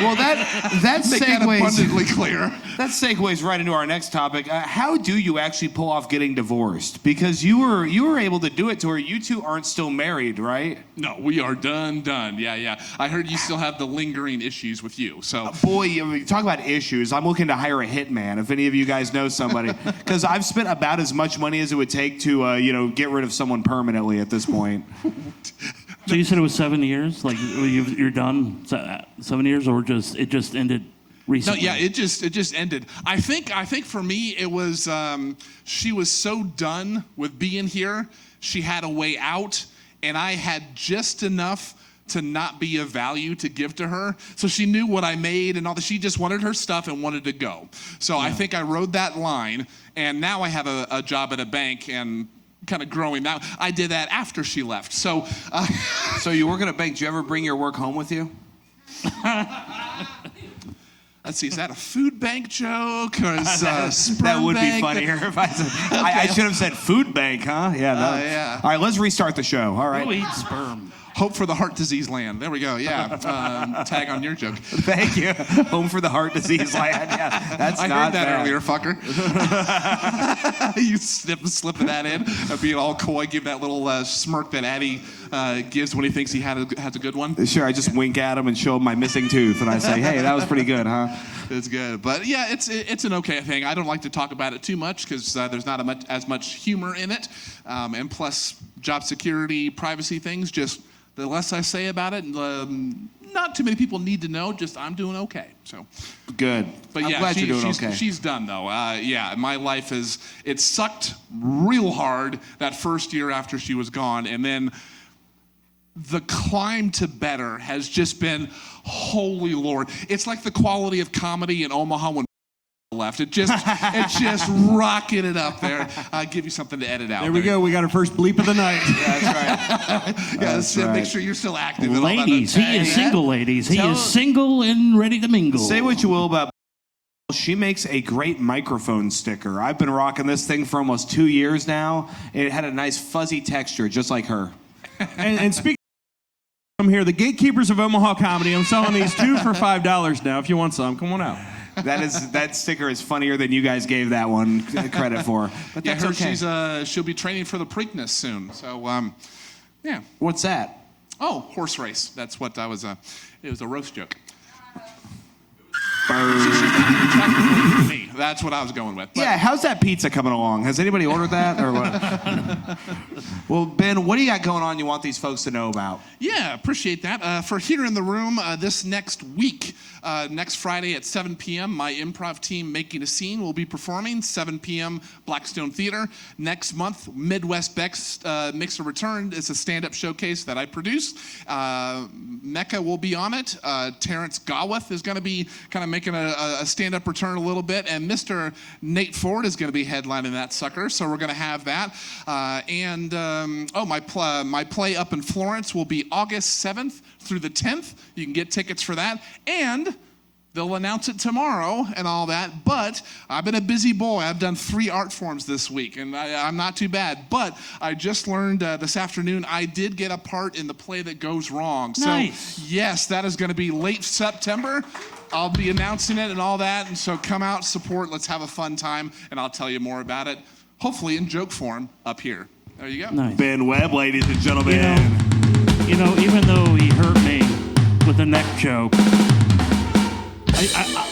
Well, that make that segues abundantly clear. that segues right into our next topic. How do you actually pull off getting divorced? Because you were able to do it to where you two aren't still married, right? No, we are done. Yeah. I heard you still have the lingering issues with you. So Boy, you talk about issues. I'm looking to hire a hitman. If any of you guys know somebody, because I've spent about as much money as it would take to get rid of someone permanently at this point. So you said it was 7 years? Like you're done? 7 years, or it just ended recently? No, yeah, it just ended. I think for me it was she was so done with being here. She had a way out, and I had just enough to not be of value to give to her. So she knew what I made and all that. She just wanted her stuff and wanted to go. So I think I rode that line, and now I have a job at a bank and kind of growing now. I did that after she left. So So you work at a bank. Do you ever bring your work home with you? let's see, is that a food bank joke or is That would be funnier if I said. I should have said food bank, huh? Yeah. Yeah. All right, let's restart the show. All right. Who eats sperm? Hope for the heart disease land. There we go. Yeah. Tag on your joke. Thank you. Home for the heart disease land. Yeah, that's I not heard that bad. earlier, fucker. You slipping that in, being all coy, give that little smirk that Addy gives when he thinks he has a good one. Sure, I just wink at him and show him my missing tooth, and I say, "Hey, that was pretty good, huh?" It's good, but yeah, it's an okay thing. I don't like to talk about it too much because there's not as much humor in it, and plus job security, privacy things. Just the less I say about it, not too many people need to know. Just I'm doing okay. So Good. But I'm yeah, glad you're doing she's, okay. she's done though. Yeah, my life it sucked real hard that first year after she was gone, and then the climb to better has just been, holy Lord. It's like the quality of comedy in Omaha when left. It just rocketed it up there. I'll give you something to edit out. There we go. We got our first bleep of the night. That's right. That's right. Make sure you're still active. and all that. Ladies, he is single, ladies. He is single and ready to mingle. Say what you will about. She makes a great microphone sticker. I've been rocking this thing for almost 2 years now. It had a nice fuzzy texture, just like her. And speaking I'm here, the Gatekeepers of Omaha Comedy. I'm selling these 2 for $5 now. If you want some, come on out. That sticker is funnier than you guys gave that one credit for. But Yeah, that's okay. she'll be training for the Preakness soon. So yeah. What's that? Oh, horse race. That's what I was. It was a roast joke. Me. That's what I was going with. But Yeah, how's that pizza coming along? Has anybody ordered that or what? Well, Ben, what do you got going on you want these folks to know about? Yeah, appreciate that. For Here in the Room, this next week, next Friday at 7 p.m., my improv team, Making a Scene, will be performing, 7 p.m., Blackstone Theater. Next month, Midwest Bex makes a return. It's a stand-up showcase that I produce. Mecca will be on it. Terrence Gawath is going to be kind of making a stand-up return a little bit, and Mr. Nate Ford is going to be headlining that sucker, so we're going to have that. My play up in Florence will be August 7th through the 10th. You can get tickets for that, and they'll announce it tomorrow and all that, but I've been a busy boy. I've done 3 art forms this week, and I'm not too bad. But I just learned this afternoon I did get a part in the play that goes wrong. Nice. So, yes, that is going to be late September. I'll be announcing it and all that, and so come out, support, let's have a fun time, and I'll tell you more about it, hopefully in joke form up here. There you go. Nice. Ben Webb, ladies and gentlemen. You know, even though he hurt me with a neck joke,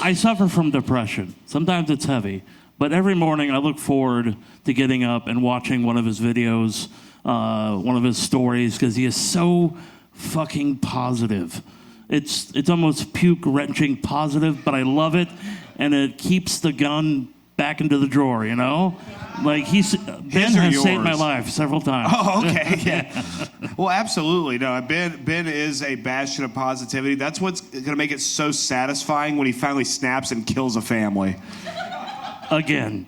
I suffer from depression. Sometimes it's heavy, but every morning I look forward to getting up and watching one of his videos, one of his stories, because he is so fucking positive. It's almost puke-wrenching positive, but I love it, and it keeps the gun back into the drawer, you know? Like, Ben or has saved my yours? life several times. Oh, okay, yeah. Well, absolutely. No, Ben is a bastion of positivity. That's what's going to make it so satisfying when he finally snaps and kills a family. Again.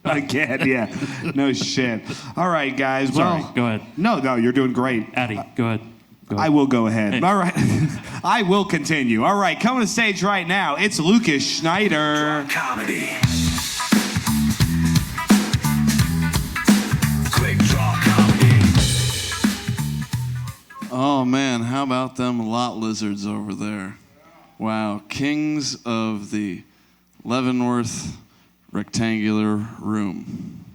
Again, yeah. No shit. All right, guys. Sorry, Well, go ahead. No, you're doing great. Addy, go ahead. I will go ahead. Hey. All right. I will continue. All right, coming to stage right now, it's Lucas Schneider. Comedy. Quick Draw Comedy. Oh man, how about them lot lizards over there? Wow, kings of the Leavenworth rectangular room.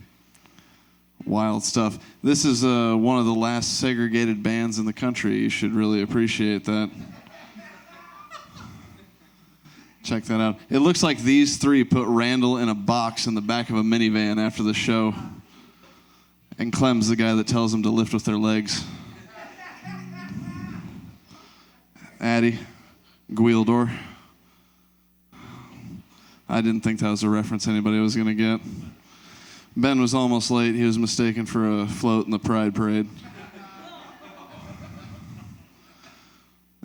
Wild stuff. This is one of the last segregated bands in the country. You should really appreciate that. Check that out. It looks like these three put Randall in a box in the back of a minivan after the show. And Clem's the guy that tells them to lift with their legs. Addy, Gwildor. I didn't think that was a reference anybody was going to get. Ben was almost late. He was mistaken for a float in the Pride Parade.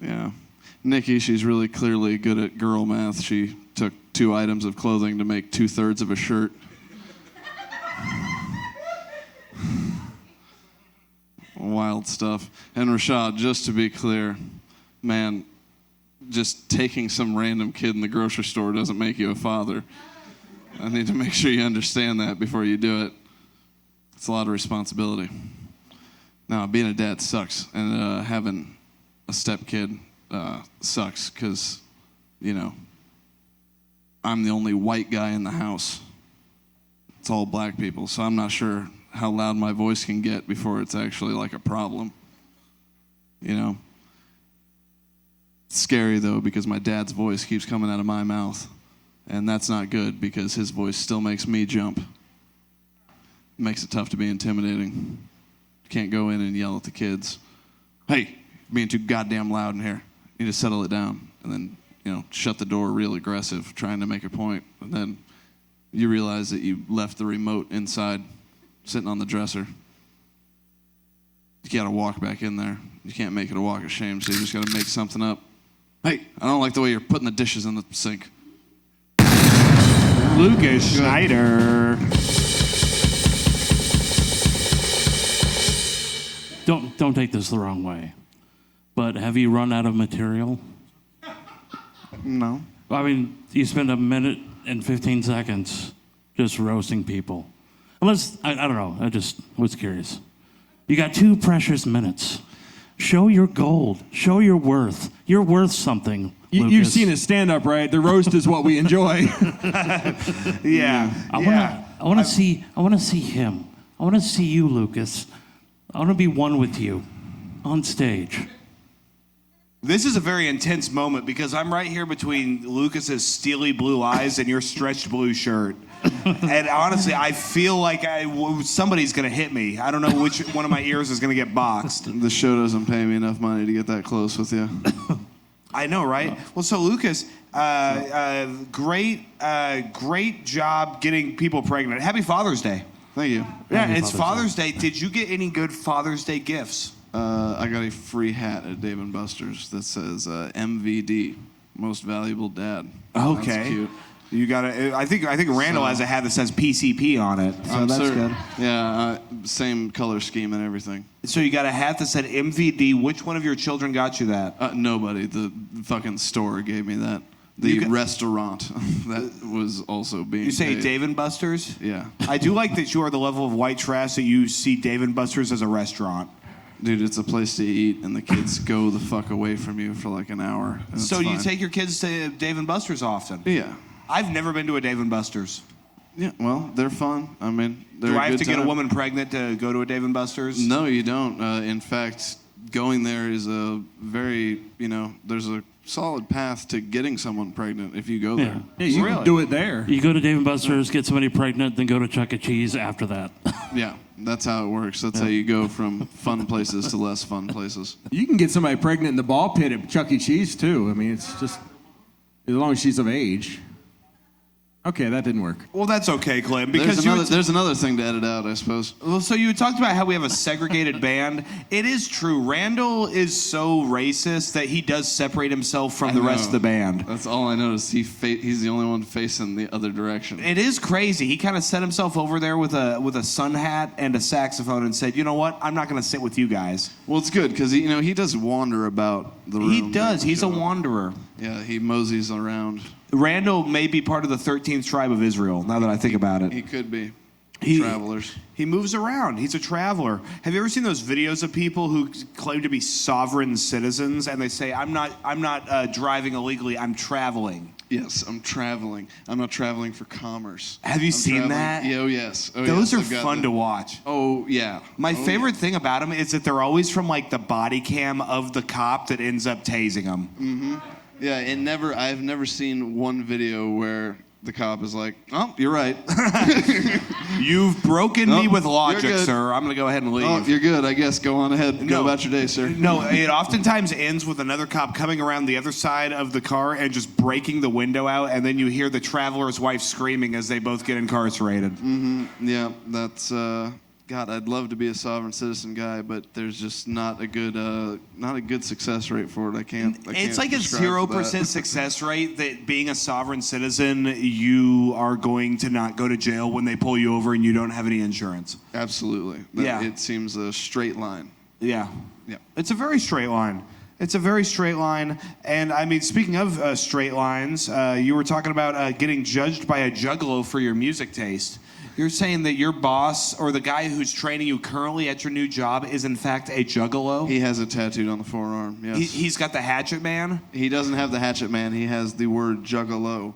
Yeah. Nikki, she's really clearly good at girl math. She took 2 items of clothing to make 2/3 of a shirt. Wild stuff. And Rashad, just to be clear, man, just taking some random kid in the grocery store doesn't make you a father. I need to make sure you understand that before you do it. It's a lot of responsibility. Now, being a dad sucks, and having a stepkid sucks because, you know, I'm the only white guy in the house. It's all black people, so I'm not sure how loud my voice can get before it's actually like a problem. You know? It's scary, though, because my dad's voice keeps coming out of my mouth. And that's not good because his voice still makes me jump. It makes it tough to be intimidating. You can't go in and yell at the kids. Hey, you're being too goddamn loud in here. You need to settle it down. And then, you know, shut the door real aggressive, trying to make a point. And then you realize that you left the remote inside, sitting on the dresser. You gotta walk back in there. You can't make it a walk of shame, so you just gotta make something up. Hey, I don't like the way you're putting the dishes in the sink. Lucas Schneider. Don't take this the wrong way, but have you run out of material? No. I mean, you spend 1 minute and 15 seconds just roasting people. Unless, I don't know, I just was curious. You got 2 precious minutes. Show your gold. Show your worth. You're worth something. You've seen his stand-up, right? The roast is what we enjoy. Yeah. I want to see him. I want to see you, Lucas. I want to be one with you on stage. This is a very intense moment because I'm right here between Lucas's steely blue eyes and your stretched blue shirt. And honestly, I feel like somebody's going to hit me. I don't know which one of my ears is going to get boxed. The show doesn't pay me enough money to get that close with you. I know, right? Well, so Lucas, great job getting people pregnant. Happy Father's Day. Thank you. Yeah, it's Father's Day. Did you get any good Father's Day gifts? I got a free hat at Dave & Buster's that says MVD, Most Valuable Dad. Okay. That's cute. You got to. I think Randall has a hat that says PCP on it, so I'm that's certain. good. Yeah, same color scheme and everything. So you got a hat that said MVD. Which one of your children got you that? Nobody. The fucking store gave me that. The restaurant that was also being You say paid. Dave & Buster's? Yeah. I do like that you are the level of white trash that you see Dave & Buster's as a restaurant. Dude, it's a place to eat, and the kids go the fuck away from you for like an hour. So you take your kids to Dave & Buster's often? Yeah. I've never been to a Dave & Buster's. Yeah, well, they're fun. I mean, they're Do I a have good to get a time. woman pregnant to go to a Dave & Buster's? No, you don't. In fact, going there is a very, there's a solid path to getting someone pregnant if you go there. Yeah, you can do it there. You go to Dave & Buster's, get somebody pregnant, then go to Chuck E. Cheese after that. Yeah, that's how it works. That's how you go from fun places to less fun places. You can get somebody pregnant in the ball pit at Chuck E. Cheese, too. I mean, it's just, as long as she's of age. Okay, that didn't work. Well, that's okay, Clem. Because There's another thing to edit out, I suppose. Well, so you talked about how we have a segregated band. It is true. Randall is so racist that he does separate himself from the rest of the band. That's all I noticed. He's the only one facing the other direction. It is crazy. He kind of set himself over there with a sun hat and a saxophone and said, "You know what? I'm not going to sit with you guys." Well, it's good because he does wander about the room. He does. He's a show. wanderer. Yeah, he moseys around. Randall may be part of the 13th tribe of Israel. Now that I think about it. He could be. travelers. He moves around. He's a traveler. Have you ever seen those videos of people who claim to be sovereign citizens and they say, "I'm not driving illegally. I'm traveling." Yes, I'm traveling. I'm not traveling for commerce. Have you seen that? Yeah, oh, yes. Oh, Those yes. are I've got fun the- to watch. Oh, yeah. My Oh, favorite thing about them is that they're always from like the body cam of the cop that ends up tasing them. Yeah, I've never seen one video where the cop is like, "Oh, you're right. You've broken me Oh, with you're logic, good. sir. I'm gonna go ahead and leave. Oh, you're good. I guess go on ahead. Go about your day, sir." No, it oftentimes ends with another cop coming around the other side of the car and just breaking the window out, and then you hear the traveler's wife screaming as they both get incarcerated. Yeah, that's God. I'd love to be a sovereign citizen guy, but there's just not a good success rate for it. I can't. It's like a prescribe for that. 0% success rate that being a sovereign citizen, you are going to not go to jail when they pull you over and you don't have any insurance. Absolutely. Yeah. It seems a straight line. Yeah. Yeah. It's a very straight line. It's a very straight line. And I mean, speaking of straight lines, you were talking about getting judged by a juggalo for your music taste. You're saying that your boss or the guy who's training you currently at your new job is in fact a juggalo? He has it tattooed on the forearm. Yes. He's got the hatchet man? He doesn't have the hatchet man. He has the word juggalo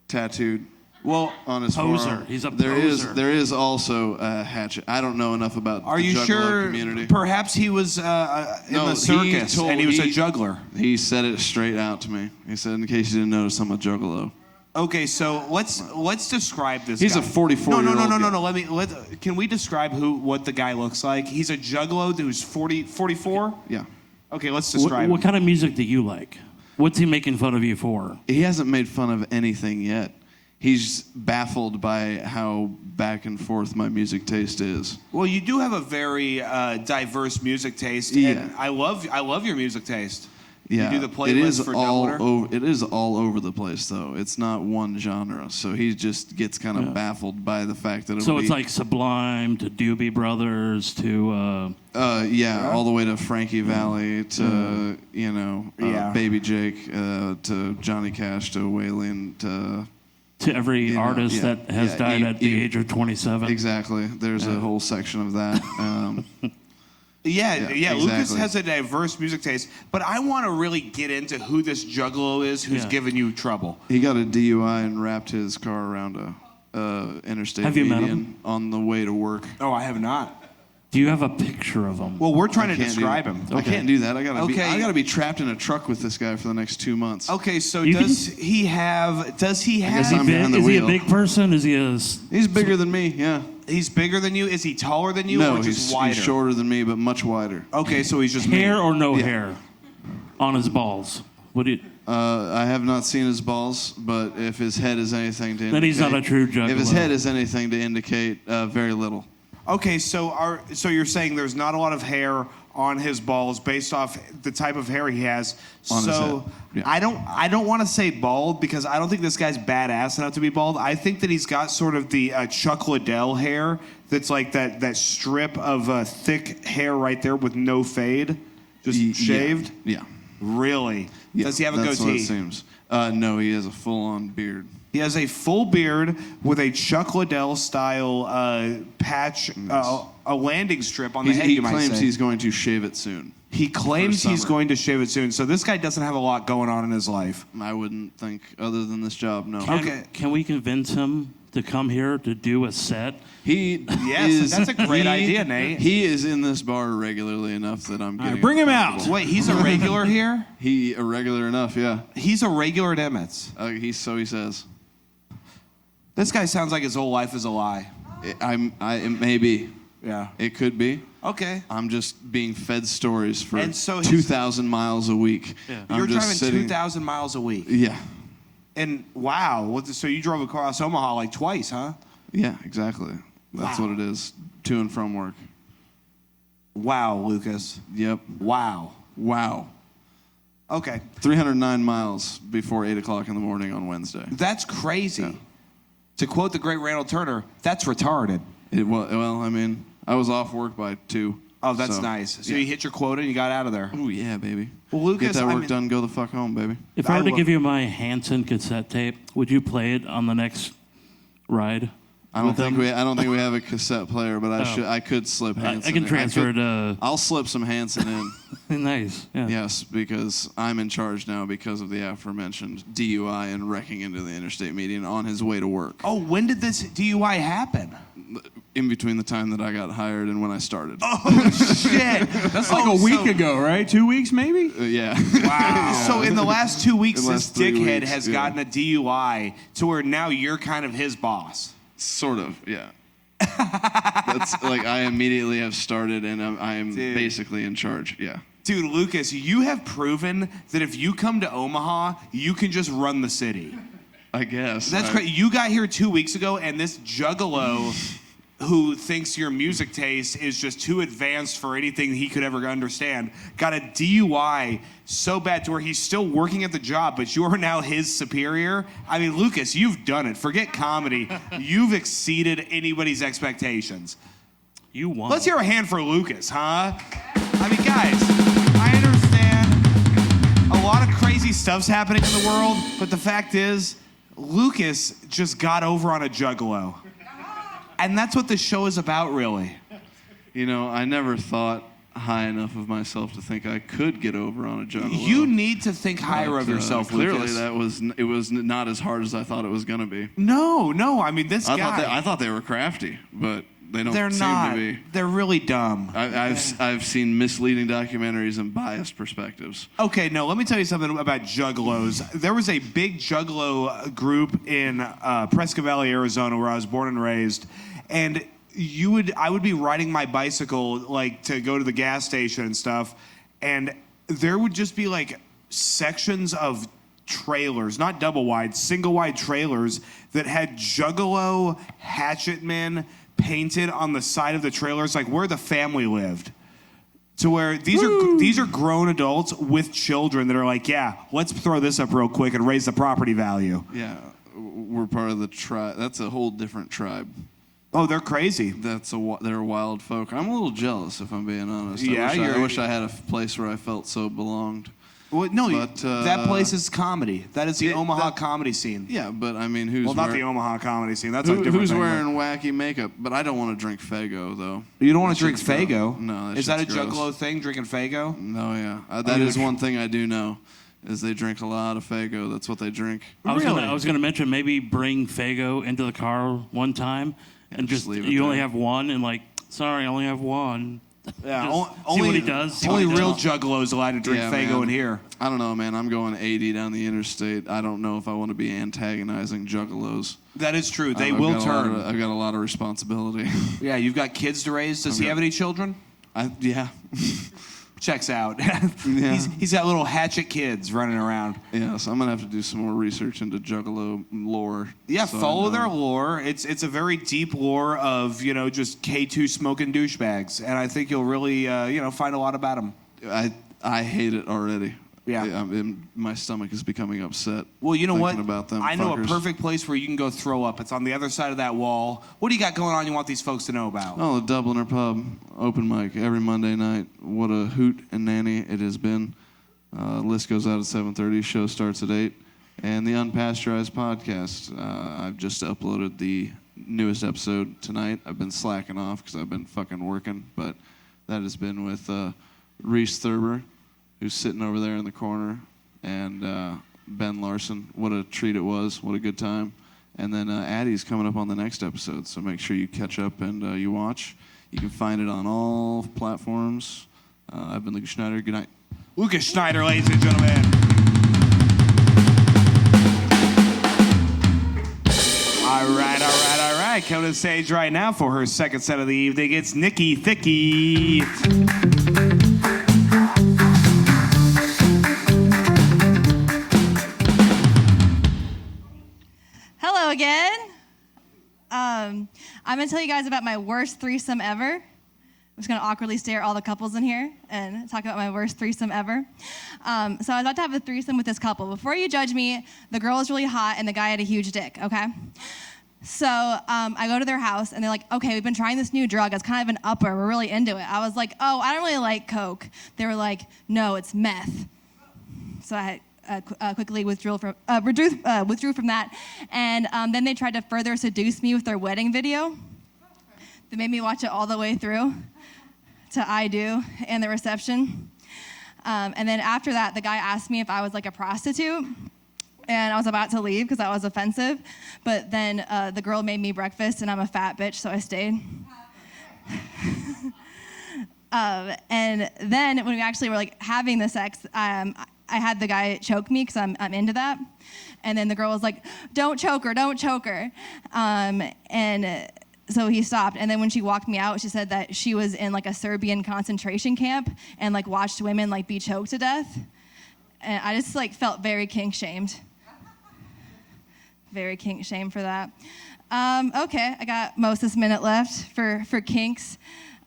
tattooed Well, on his Poser. forearm. He's a There poser. there is also a hatchet. I don't know enough about are the you juggalo sure community. perhaps he was in No, the he circus told- and he was a he- juggler? He said it straight out to me. He said, "In case you didn't notice, I'm a juggalo." Okay, so let's describe this He's guy. a 44-year-old No. Can we describe what the guy looks like? He's a juggalo who's 44? Yeah. Okay, let's describe What him. kind of music do you like? What's he making fun of you for? He hasn't made fun of anything yet. He's baffled by how back and forth my music taste is. Well, you do have a very diverse music taste, Yeah. and I love your music taste. Yeah, You do the playlist it is for all Dumbledore? over. It is all over the place, though. It's not one genre, so he just gets kind of baffled by the fact that it'll So be, it's like Sublime to Doobie Brothers to all the way to Frankie Valli to Yeah. Baby Jake to Johnny Cash to Waylon to every artist yeah, that has yeah, died at the age of 27. exactly. There's a whole section of that. Yeah, Lucas exactly. has a diverse music taste, but I want to really get into who this juggalo is who's Yeah. giving you trouble. He got a DUI and wrapped his car around a interstate Have you met median him? on the way to work. Oh, I have not. Do you have a picture of him? Well, we're trying to Can't do describe that. him. I can't do that. I Okay. gotta be trapped in a truck with this guy for the next 2 months. Okay, so You does he have? is he, I'm behind the is he a wheel. big person? Is he a He's bigger than me. Yeah. He's bigger than you. Is he taller than you, No, or just he's wider? shorter than me, but much wider. Okay, so he's just hair me. or no Yeah. hair on his balls? What do you? I have not seen his balls, but if his head is anything to indicate, Then he's not a true juggalo. If his head is anything to indicate, very little. Okay, so you're saying there's not a lot of hair on his balls based off the type of hair he has. On his So head, yeah. I don't want to say bald because I don't think this guy's badass enough to be bald. I think that he's got sort of the Chuck Liddell hair that's like that strip of thick hair right there with no fade, just shaved. Yeah. Really? Yeah, Does he have a that's goatee? What it seems. No, he has a full-on beard. He has a full beard with a Chuck Liddell style patch, a landing strip on the head. He You might claims say. he's going to shave it soon. He claims for he's summer. going to shave it soon. So this guy doesn't have a lot going on in his life. I wouldn't think, other than this job, no. Okay. Can we convince him to come here to do a set? He Yes, is, that's a great idea, Nate. He is in this bar regularly enough that I'm getting bring him out. uncomfortable. Wait, he's a regular here? He irregular enough, yeah. He's a regular at Emmett's. So he says. This guy sounds like his whole life is a lie. Maybe Yeah. it could be. Okay. I'm just being fed stories for And so he's- 2,000 miles a week. Yeah. I'm You're just driving sitting- 2,000 miles a week. Yeah, And wow, so you drove across Omaha like twice, huh? yeah, exactly. That's Wow. what it is. To and from work. Wow, Lucas. Yep. Wow. Wow. Okay. 309 miles before 8 o'clock in the morning on Wednesday. That's crazy. Yeah. To quote the great Randall Turner, that's retarded. Well, I mean, I was off work by 2. Oh, that's so, nice. So yeah. you hit your quota and you got out of there. Oh, yeah, baby. Well, Lucas, Get that I work mean- done, go the fuck home, baby. If I I were to love- give you my Hanson cassette tape, would you play it on the next ride? I don't with think them? I don't think we have a cassette player, but I could slip Hanson. I can in. transfer it. I'll slip some Hanson in. Nice. Yeah. Yes, because I'm in charge now because of the aforementioned DUI and wrecking into the interstate median on his way to work. Oh, when did this DUI happen? In between the time that I got hired and when I started. Oh, shit. That's like a week ago, right? 2 weeks, maybe? Yeah. Wow. So in the last 2 weeks, The this last 3 dickhead weeks, has yeah. gotten a DUI to where now you're kind of his boss. Sort of, yeah. That's like I immediately have started and I am Dude. basically in charge. Yeah. Dude, Lucas, you have proven that if you come to Omaha, you can just run the city. I guess. That's great. You got here 2 weeks ago, and this juggalo who thinks your music taste is just too advanced for anything he could ever understand got a DUI so bad to where he's still working at the job, but you are now his superior. I mean, Lucas, you've done it. Forget comedy. You've exceeded anybody's expectations. You won. Let's hear a hand for Lucas, huh? I mean, guys, I understand a lot of crazy stuff's happening in the world, but the fact is, Lucas just got over on a juggalo. And that's what this show is about, really. You know, I never thought high enough of myself to think I could get over on a juggalo. You need to think higher of But, yourself, clearly, Lucas. it was not as hard as I thought it was gonna be. No, I mean, this guy. I thought they were crafty, but they don't they're seem not. to be. They're really dumb. I've seen misleading documentaries and biased perspectives. Okay, no, let me tell you something about juggalos. There was a big juggalo group in Prescott Valley, Arizona, where I was born and raised, and I would be riding my bicycle like to go to the gas station and stuff, and there would just be like sections of trailers, not double wide, single wide trailers that had juggalo hatchet men painted on the side of the trailers, like where the family lived. To where these are grown adults with children that are like, yeah, let's throw this up real quick and raise the property value. Yeah, we're part of the tribe. That's a whole different tribe. Oh, they're crazy. They're wild folk. I'm a little jealous, if I'm being honest. Yeah, I wish I had a place where I felt so belonged. Well, no, But, that place is comedy. That is the Yeah, Omaha that- comedy scene. Yeah, but I mean, who's Well, not the wearing, Omaha comedy scene. That's a different who's thing. wearing wacky makeup? But I don't want to drink Faygo though. You don't want to That drink shit's gross. Faygo? No, Is that a shit's gross. juggalo thing, drinking Faygo? No, yeah, that is one thing I do know. Is they drink a lot of Faygo. That's what they drink. I was Really? gonna mention maybe bring Faygo into the car one time and just just leave it you only there. have one and like, sorry, I only have one. Yeah, Just only see what he does. see Only what he real does. juggalos allowed to drink Yeah, Faygo man. in here. I don't know, man. I'm going 80 down the interstate. I don't know if I want to be antagonizing juggalos. That is true. They I've will got a lot turn. of- I've got a lot of responsibility. Yeah, you've got kids to raise. Does he Okay. have any children? Yeah. Checks out. He's got little hatchet kids running around. Yeah, so I'm going to have to do some more research into juggalo lore. Yeah, so I follow know. their lore. It's a very deep lore of, just K2 smoking douchebags. And I think you'll really, find a lot about them. I hate it already. Yeah. My stomach is becoming upset. Well, you know what? thinking about them I know a fuckers. perfect place where you can go throw up. It's on the other side of that wall. What do you got going on you want these folks to know about? Oh, the Dubliner Pub, open mic every Monday night. What a hoot and nanny it has been. List goes out at 7:30. Show starts at 8. And the Unpasteurized podcast. I've just uploaded the newest episode tonight. I've been slacking off because I've been fucking working. But that has been with Reese Thurber, who's sitting over there in the corner, and Ben Larson. What a treat it was. What a good time. And then Addy's coming up on the next episode, so make sure you catch up and you watch. You can find it on all platforms. I've been Lucas Schneider. Good night. Lucas Schneider, ladies and gentlemen. All right. Coming to the stage right now for her second set of the evening, it's Nikki Thicky. Hello again. I'm going to tell you guys about my worst threesome ever. I'm just going to awkwardly stare at all the couples in here and talk about my worst threesome ever. So I was about to have a threesome with this couple. Before you judge me, the girl is really hot and the guy had a huge dick, okay? So I go to their house and they're like, okay, we've been trying this new drug. It's kind of an upper. We're really into it. I was like, oh, I don't really like Coke. They were like, no, it's meth. So I quickly withdrew from that. And then they tried to further seduce me with their wedding video. They made me watch it all the way through to I Do and the reception. And then after that, the guy asked me if I was like a prostitute. And I was about to leave because that was offensive. But then the girl made me breakfast, and I'm a fat bitch, so I stayed. And then when we actually were like having the sex, I had the guy choke me because I'm into that. And then the girl was like, don't choke her, don't choke her. So he stopped. And then when she walked me out, she said that she was in like a Serbian concentration camp and like watched women like be choked to death. And I just like felt very kink shamed. Very kink shamed for that. Okay, I got most this minute left for kinks.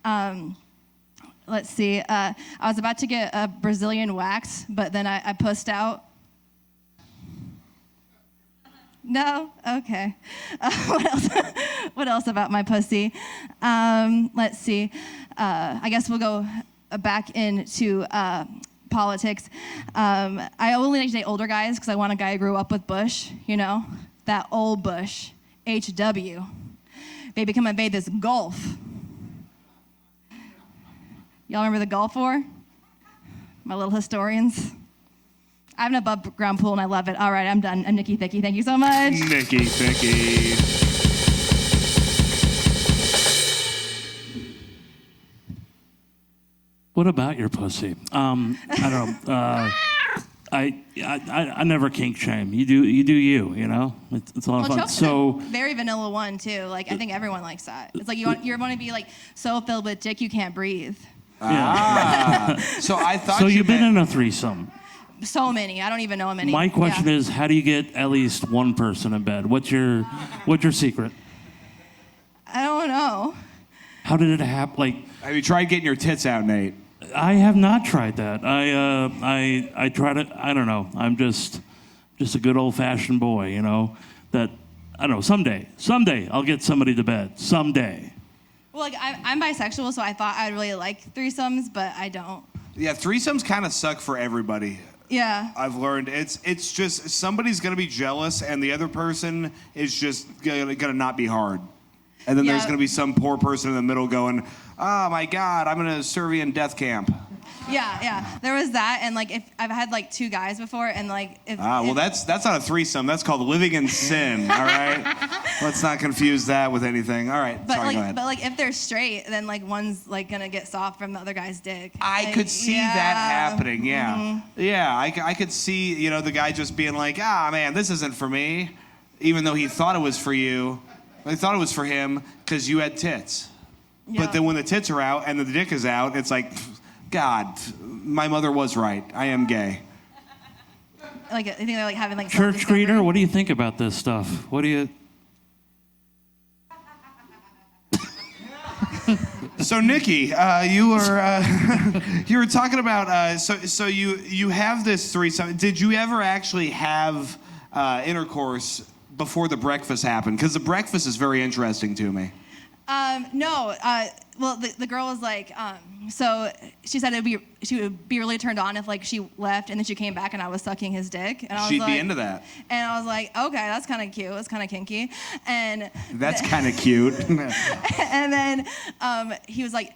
Let's see. I was about to get a Brazilian wax, but then I pussed out. No? Okay. What else? What else about my pussy? Let's see. I guess we'll go back into politics. I only like to date older guys because I want a guy who grew up with Bush, you know? That old Bush. HW. Baby, come invade this Gulf. Y'all remember the Gulf War? My little historians. I have an above ground pool and I love it. All right, I'm done. I'm Nikki Thicky. Thank you so much. Nikki Thicky. What about your pussy? I don't know. I never kink shame. You do you know? It's a lot of fun. Choke's So a very vanilla one too. Like I think everyone likes that. It's like you want to be like so filled with dick you can't breathe. So I thought so you've been in a threesome. So many. I don't even know how many. My question is, how do you get at least one person in bed? What's your secret? I don't know. How did it happen? Like, have you tried getting your tits out, Nate? I have not tried that. I try to. I don't know. I'm just a good old fashioned boy, you know. That I don't know. Someday I'll get somebody to bed. Someday. Well, like I'm bisexual, so I thought I'd really like threesomes, but I don't. Yeah, threesomes kind of suck for everybody. Yeah. I've learned it's just somebody's gonna be jealous, and the other person is just gonna not be hard. And then there's gonna be some poor person in the middle going, "Oh my God, I'm in a Serbian death camp." Yeah. There was that, and like if I've had like two guys before, and like if well, that's not a threesome. That's called living in sin. All right, let's not confuse that with anything. All right, but sorry, go ahead. But like if they're straight, then like one's like gonna get soft from the other guy's dick. I like, could see that happening. Yeah, yeah. I could see the guy just being like, man, this isn't for me, even though he thought it was for you. He thought it was for him because you had tits. Yeah. But then when the tits are out and the dick is out, it's like, God, my mother was right. I am gay. Like I think they're like having like church greeter. What do you think about this stuff? What do you? So Nikki, you were talking about so you have this threesome. Did you ever actually have intercourse before the breakfast happened? Because the breakfast is very interesting to me. No. Well, the girl was like, so she said she would be really turned on if like she left and then she came back and I was sucking his dick. And I was She'd like, be into that. And I was like, okay, that's kind of cute. That's kind of kinky. And that's kind of cute. And then he was like,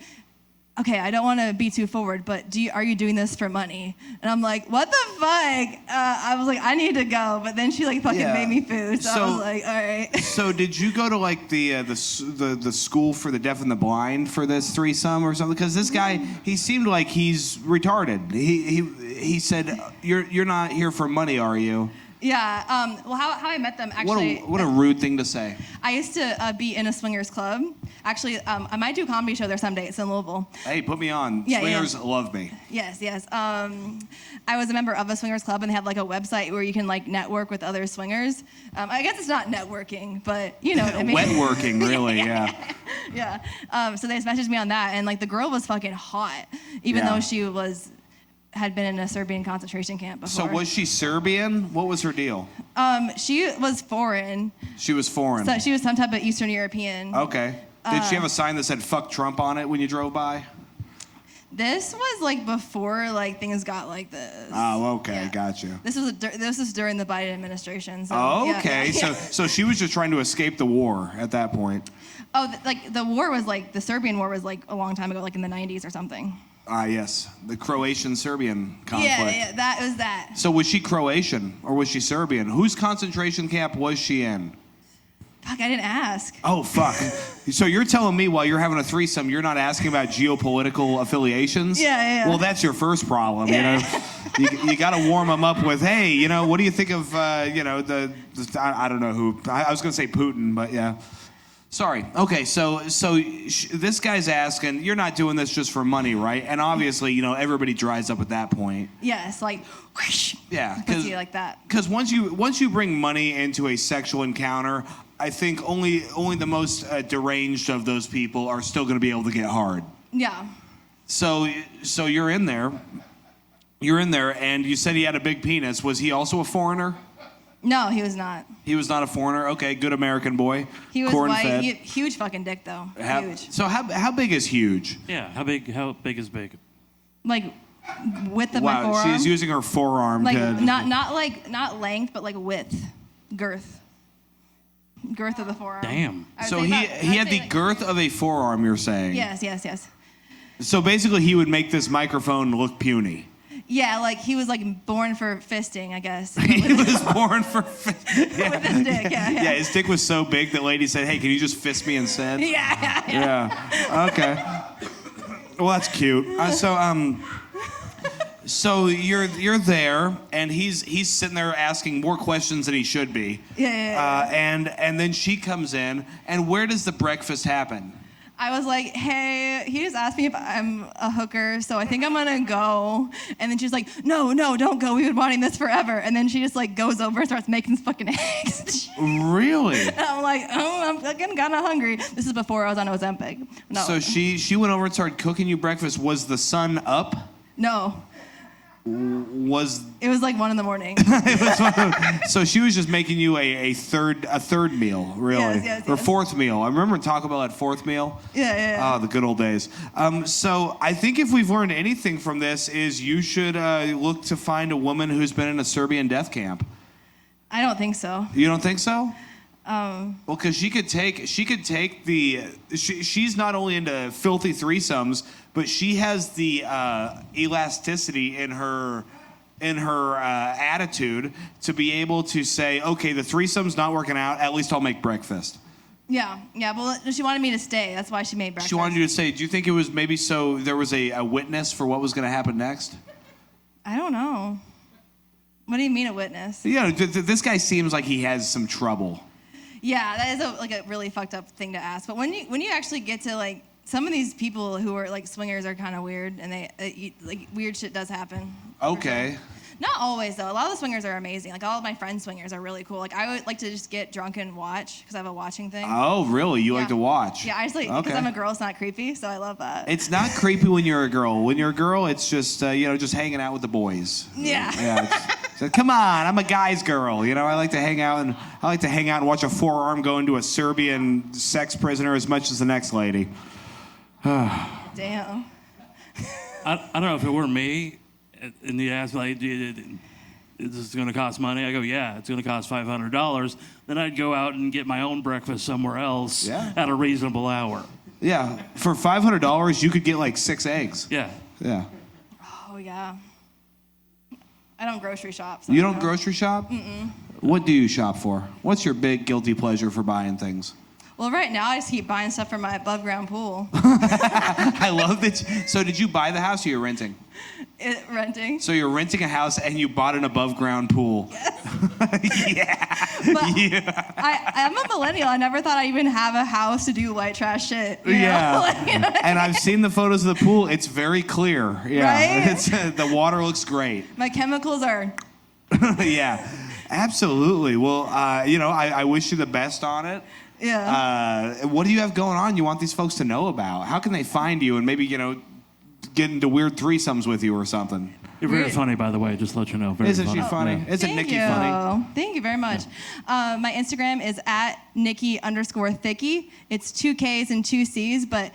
okay, I don't want to be too forward, but are you doing this for money? And I'm like, what the fuck? I was like, I need to go. But then she like fucking made me food. So I was like, all right. So did you go to like the school for the deaf and the blind for this threesome or something? Because this guy, he seemed like he's retarded. He said, you're not here for money, are you? Yeah. Well, how I met them actually. What a rude thing to say. I used to be in a swingers club. Actually, I might do a comedy show there someday. It's in Louisville. Hey, put me on. Yeah, Swingers love me. Yes. I was a member of a swingers club, and they have like a website where you can like network with other swingers. I guess it's not networking, but you know what I mean. Wet working, really, yeah. Yeah. So they messaged me on that, and like the girl was fucking hot, even though she had been in a Serbian concentration camp before. So was she Serbian? What was her deal? She was foreign. She was foreign. So she was some type of Eastern European. Okay. Did she have a sign that said "fuck Trump" on it when you drove by? This was like before like things got like this. Oh, okay, Yeah. gotcha. This was during the Biden administration. So, Oh, yeah, okay. yeah. So she was just trying to escape the war at that point. Oh, like the war was like the Serbian war was like a long time ago, like in the 90s or something. Yes, the Croatian-Serbian conflict. Yeah, that was that. So was she Croatian or was she Serbian? Whose concentration camp was she in? Fuck, I didn't ask. Oh, fuck. So you're telling me while you're having a threesome, you're not asking about geopolitical affiliations? Yeah. Well, that's your first problem, Yeah. you know? You got to warm them up with, hey, you know, what do you think of, you know, I don't know who. I was going to say Putin, but yeah. Sorry. Okay, so this guy's asking, you're not doing this just for money, right? And obviously, you know, everybody dries up at that point. Yes, like whoosh, Yeah, pussy like that. Because once you bring money into a sexual encounter, I think only the most deranged of those people are still going to be able to get hard. Yeah. So you're in there, and you said he had a big penis. Was he also a foreigner? No, he was not. He was not a foreigner. Okay, good American boy. He was Corn-fed. white. Huge fucking dick though. Huge. So how big is huge? Yeah, how big is big? Like width of my Wow, forearm. she's using her forearm like to. not length, but like width, girth of the forearm. Damn. I would So say he about- he I'd had say the like- girth of a forearm. You're saying. Yes. So basically, he would make this microphone look puny. Yeah, like he was like born for fisting, I guess. He was born for. With his dick, yeah. Yeah, his dick was so big that lady said, "Hey, can you just fist me instead?" Yeah. Yeah. Okay. Well, that's cute. So you're there, and he's sitting there asking more questions than he should be. Yeah. And then she comes in, and where does the breakfast happen? I was like, hey, he just asked me if I'm a hooker, so I think I'm gonna go. And then she's like, no, don't go. We've been wanting this forever. And then she just like goes over and starts making fucking eggs. Really? And I'm like, oh, I'm fucking kind of hungry. This is before I was on Ozempic. No. So she went over and started cooking you breakfast. Was the sun up? No. Was It was like 1 in the morning. so she was just making you a third meal, really, Yes. or fourth meal. I remember Taco Bell had fourth meal. Yeah. Oh, the good old days. So I think if we've learned anything from this is you should look to find a woman who's been in a Serbian death camp. I don't think so. You don't think so? Well, because she could take the. She's not only into filthy threesomes, but she has the elasticity in her attitude to be able to say, okay, the threesome's not working out. At least I'll make breakfast. Yeah. Well, she wanted me to stay. That's why she made breakfast. She wanted you to say. Do you think it was maybe so there was a witness for what was going to happen next? I don't know. What do you mean a witness? Yeah, this guy seems like he has some trouble. Yeah, that is a really fucked up thing to ask. But when you actually get to like some of these people who are like swingers are kind of weird, and they like weird shit does happen. Okay. Sure. Not always though. A lot of the swingers are amazing. Like all of my friends' swingers are really cool. Like I would like to just get drunk and watch because I have a watching thing. Oh, really? You like Yeah. to watch? Yeah, I just like because Okay. I'm a girl. It's not creepy, so I love that. It's not creepy when you're a girl. When you're a girl, it's just just hanging out with the boys. Yeah. So, come on, I'm a guy's girl. I like to hang out and watch a forearm go into a Serbian sex prisoner as much as the next lady. Damn. I don't know if it were me, and you asked me, like, is this going to cost money? I go, yeah, it's going to cost $500. Then I'd go out and get my own breakfast somewhere else at a reasonable hour. Yeah, for $500, you could get like 6 eggs. Yeah. Yeah. Oh yeah. I don't grocery shop. So You I don't know. grocery shop? Mm-mm. What do you shop for? What's your big guilty pleasure for buying things? Well, right now I just keep buying stuff for my above ground pool. I love that. So did you buy the house or you're renting? Renting. So you're renting a house and you bought an above ground pool. Yes. But I'm a millennial. I never thought I'd even have a house to do white trash shit. you know? Yeah. Like, you know what I And mean? I've seen the photos of the pool. It's very clear. Yeah. Right? It's, the water looks great. My chemicals are. Yeah. Absolutely. Well, I wish you the best on it. Yeah. What do you have going on you want these folks to know about? How can they find you and maybe, get into weird threesomes with you or something. You're very funny, by the way. Just to let you know. Very Isn't she funny? Yeah. Isn't Thank Nikki you. funny? Thank you very much. My Instagram is @Nikki_Thicky. It's 2 Ks and 2 Cs, but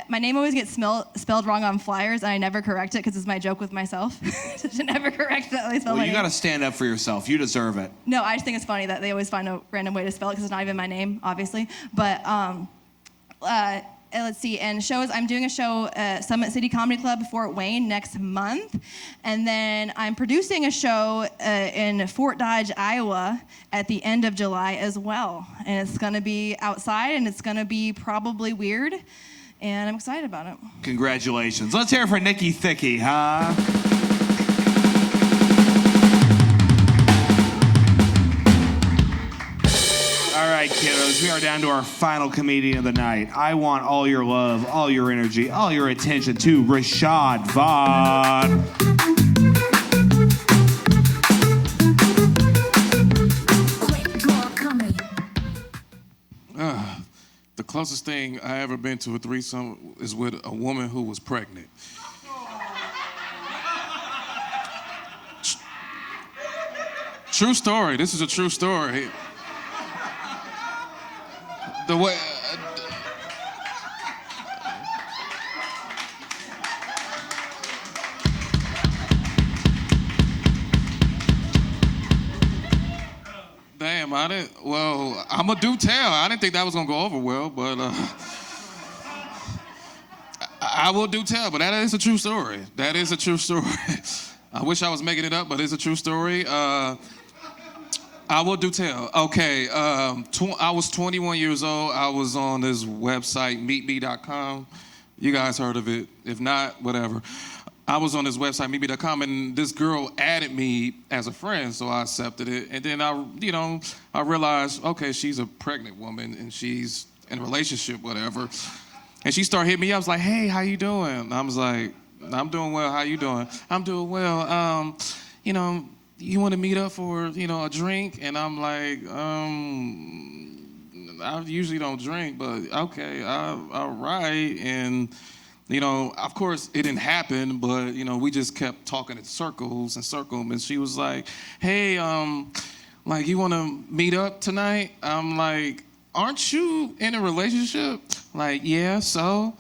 my name always gets spelled wrong on flyers, and I never correct it because it's my joke with myself. To never correct that. I spell Well, my you name. got to stand up for yourself. You deserve it. No, I just think it's funny that they always find a random way to spell it because it's not even my name, obviously. But let's see, and shows. I'm doing a show at Summit City Comedy Club, Fort Wayne, next month. And then I'm producing a show in Fort Dodge, Iowa at the end of July as well. And it's going to be outside, and it's going to be probably weird. And I'm excited about it. Congratulations. Let's hear it for Nikki Thicky, huh? All right, kiddos, we are down to our final comedian of the night. I want all your love, all your energy, all your attention to Rashad Vaughn. Quik Draw Comedy. The closest thing I ever been to a threesome is with a woman who was pregnant. True story. This is a true story. The way. Damn, I didn't. Well, I'm a do tell. I didn't think that was gonna go over well, but I will do tell. But that is a true story. That is a true story. I wish I was making it up, but it's a true story. I will do tell. Okay, I was 21 years old. I was on this website, meetme.com. You guys heard of it. If not, whatever. I was on this website, meetme.com, and this girl added me as a friend, so I accepted it. And then I realized, okay, she's a pregnant woman, and she's in a relationship, whatever. And she started hitting me up. I was like, hey, how you doing? I was like, I'm doing well. How you doing? I'm doing well. You want to meet up for, a drink? And I'm like, I usually don't drink, but okay, all right. And, of course it didn't happen, but, we just kept talking in circles and circles. And she was like, hey, you want to meet up tonight? I'm like, aren't you in a relationship? Like, yeah, so?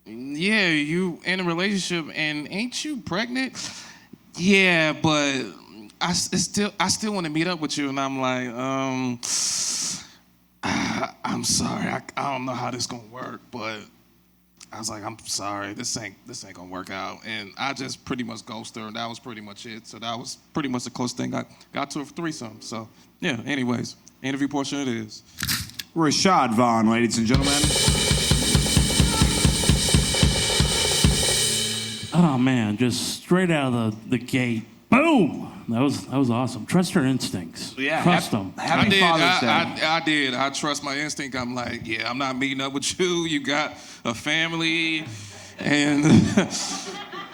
Yeah, you in a relationship and ain't you pregnant? Yeah, but I still want to meet up with you. And I'm like, I'm sorry. I don't know how this gonna work, but I was like, I'm sorry. This ain't gonna work out. And I just pretty much ghosted her, and that was pretty much it. So that was pretty much the closest thing I got to a threesome. So yeah. Anyways, interview portion it is. Rashad Vaughn, ladies and gentlemen. Oh man, just straight out of the gate, boom! That was awesome. Trust your instincts. Yeah, Trust them. Happy Father's Day. I did. I trust my instinct. I'm like, yeah, I'm not meeting up with you. You got a family, and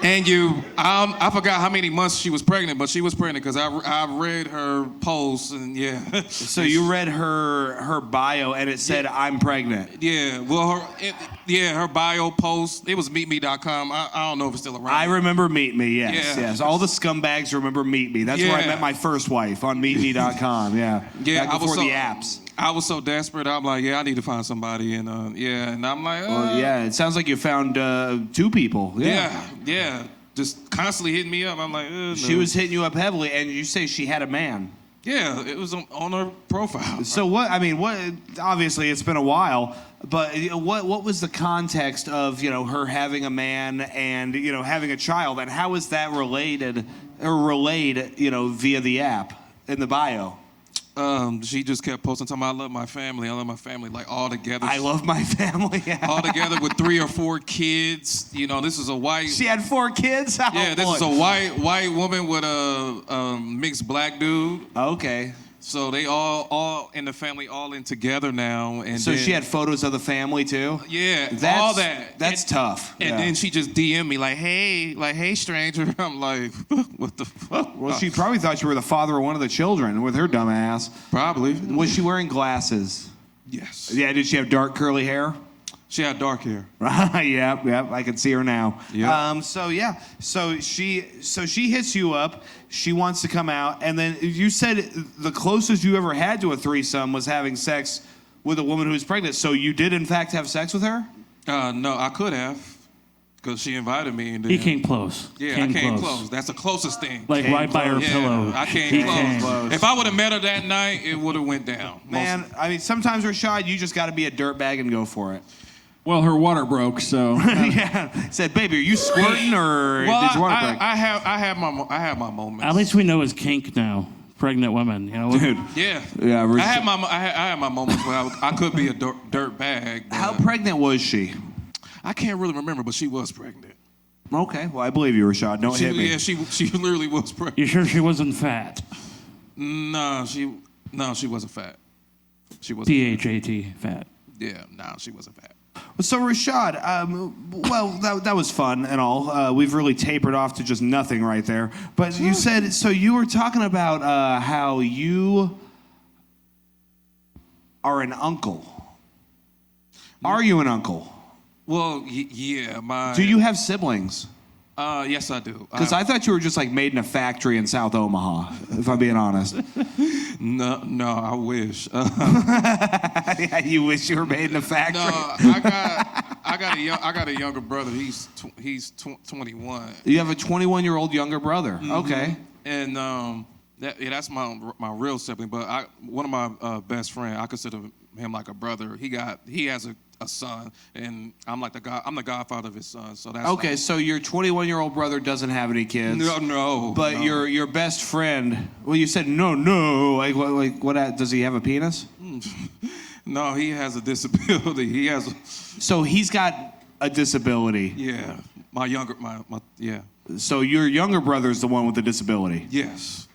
and you. I forgot how many months she was pregnant, but she was pregnant because I read her post and yeah. So you read her bio and it said, I'm pregnant. Yeah. Well, her bio post. It was meetme.com. I don't know if it's still around. I remember Meet Me, yes, Yeah. yes. All the scumbags remember Meet Me. That's where I Yeah. met my first wife, on meetme.com, yeah. Yeah, Back before the apps. I was so desperate. I'm like, yeah, I need to find somebody, and and I'm like, Well, yeah, it sounds like you found 2 people. yeah, just constantly hitting me up. I'm like, no. She was hitting you up heavily, and you say she had a man. Yeah, it was on her profile. So what? Obviously, it's been a while, but what was the context of her having a man and having a child, and how is that relayed via the app in the bio? She just kept posting, talking about, I love my family, like all together. I love my family. all together with 3 or 4 kids. This is a white. She had 4 kids. Oh, yeah, this boy. is a white woman with a mixed black dude. Okay. So they all in the family, all in together now. And So then, she had photos of the family too. Yeah, That's, all that. That's tough. And Yeah. then she just DM'd me hey, stranger. I'm like, what the fuck? Well, she probably thought you were the father of one of the children with her dumb ass. Probably. Was she wearing glasses? Yes. Yeah. Did she have dark curly hair? She had dark hair. Yep, I can see her now. Yep. So she hits you up. She wants to come out, and then you said the closest you ever had to a threesome was having sex with a woman who was pregnant. So you did in fact have sex with her? No, I could have, because she invited me. And then, He came close. Yeah, I came close. That's the closest thing. Like right by her pillow. I came close. If I would have met her that night, it would have went down. Man, I mean, sometimes, Rashad, you just got to be a dirtbag and go for it. Well, her water broke, so. Yeah. Said, baby, are you squirting or Well, did your water break? I have my moments. At least we know his kink now. Pregnant women, you know. Dude. Yeah. Yeah. I had my moments where I could be a dirt bag. How pregnant was she? I can't really remember, but she was pregnant. Okay, well, I believe you, Rashad. Don't hit me. Yeah, she literally was pregnant. You sure she wasn't fat? No, she wasn't fat. She wasn't. PHAT, fat. Yeah, no, she wasn't fat. So, Rashad, that was fun and all. We've really tapered off to just nothing right there. But you said, so you were talking about how you are an uncle. Are you an uncle? Well, yeah, Do you have siblings? Yes, I do. Because I thought you were just like made in a factory in South Omaha, if I'm being honest. No, I wish. Yeah, you wish you were made in a factory. No, I got a younger brother. He's 21. You have a 21-year-old younger brother. Mm-hmm. Okay. And that's my real sibling. But one of my best friend, I consider him like a brother. He has a son, and I'm the godfather of his son. So that's okay. So your 21-year-old brother doesn't have any kids. No. But no. your best friend. Well, you said no. Like what? Does he have a penis? No, he has a disability. So he's got a disability. Yeah, my yeah. So your younger brother is the one with the disability. Yes.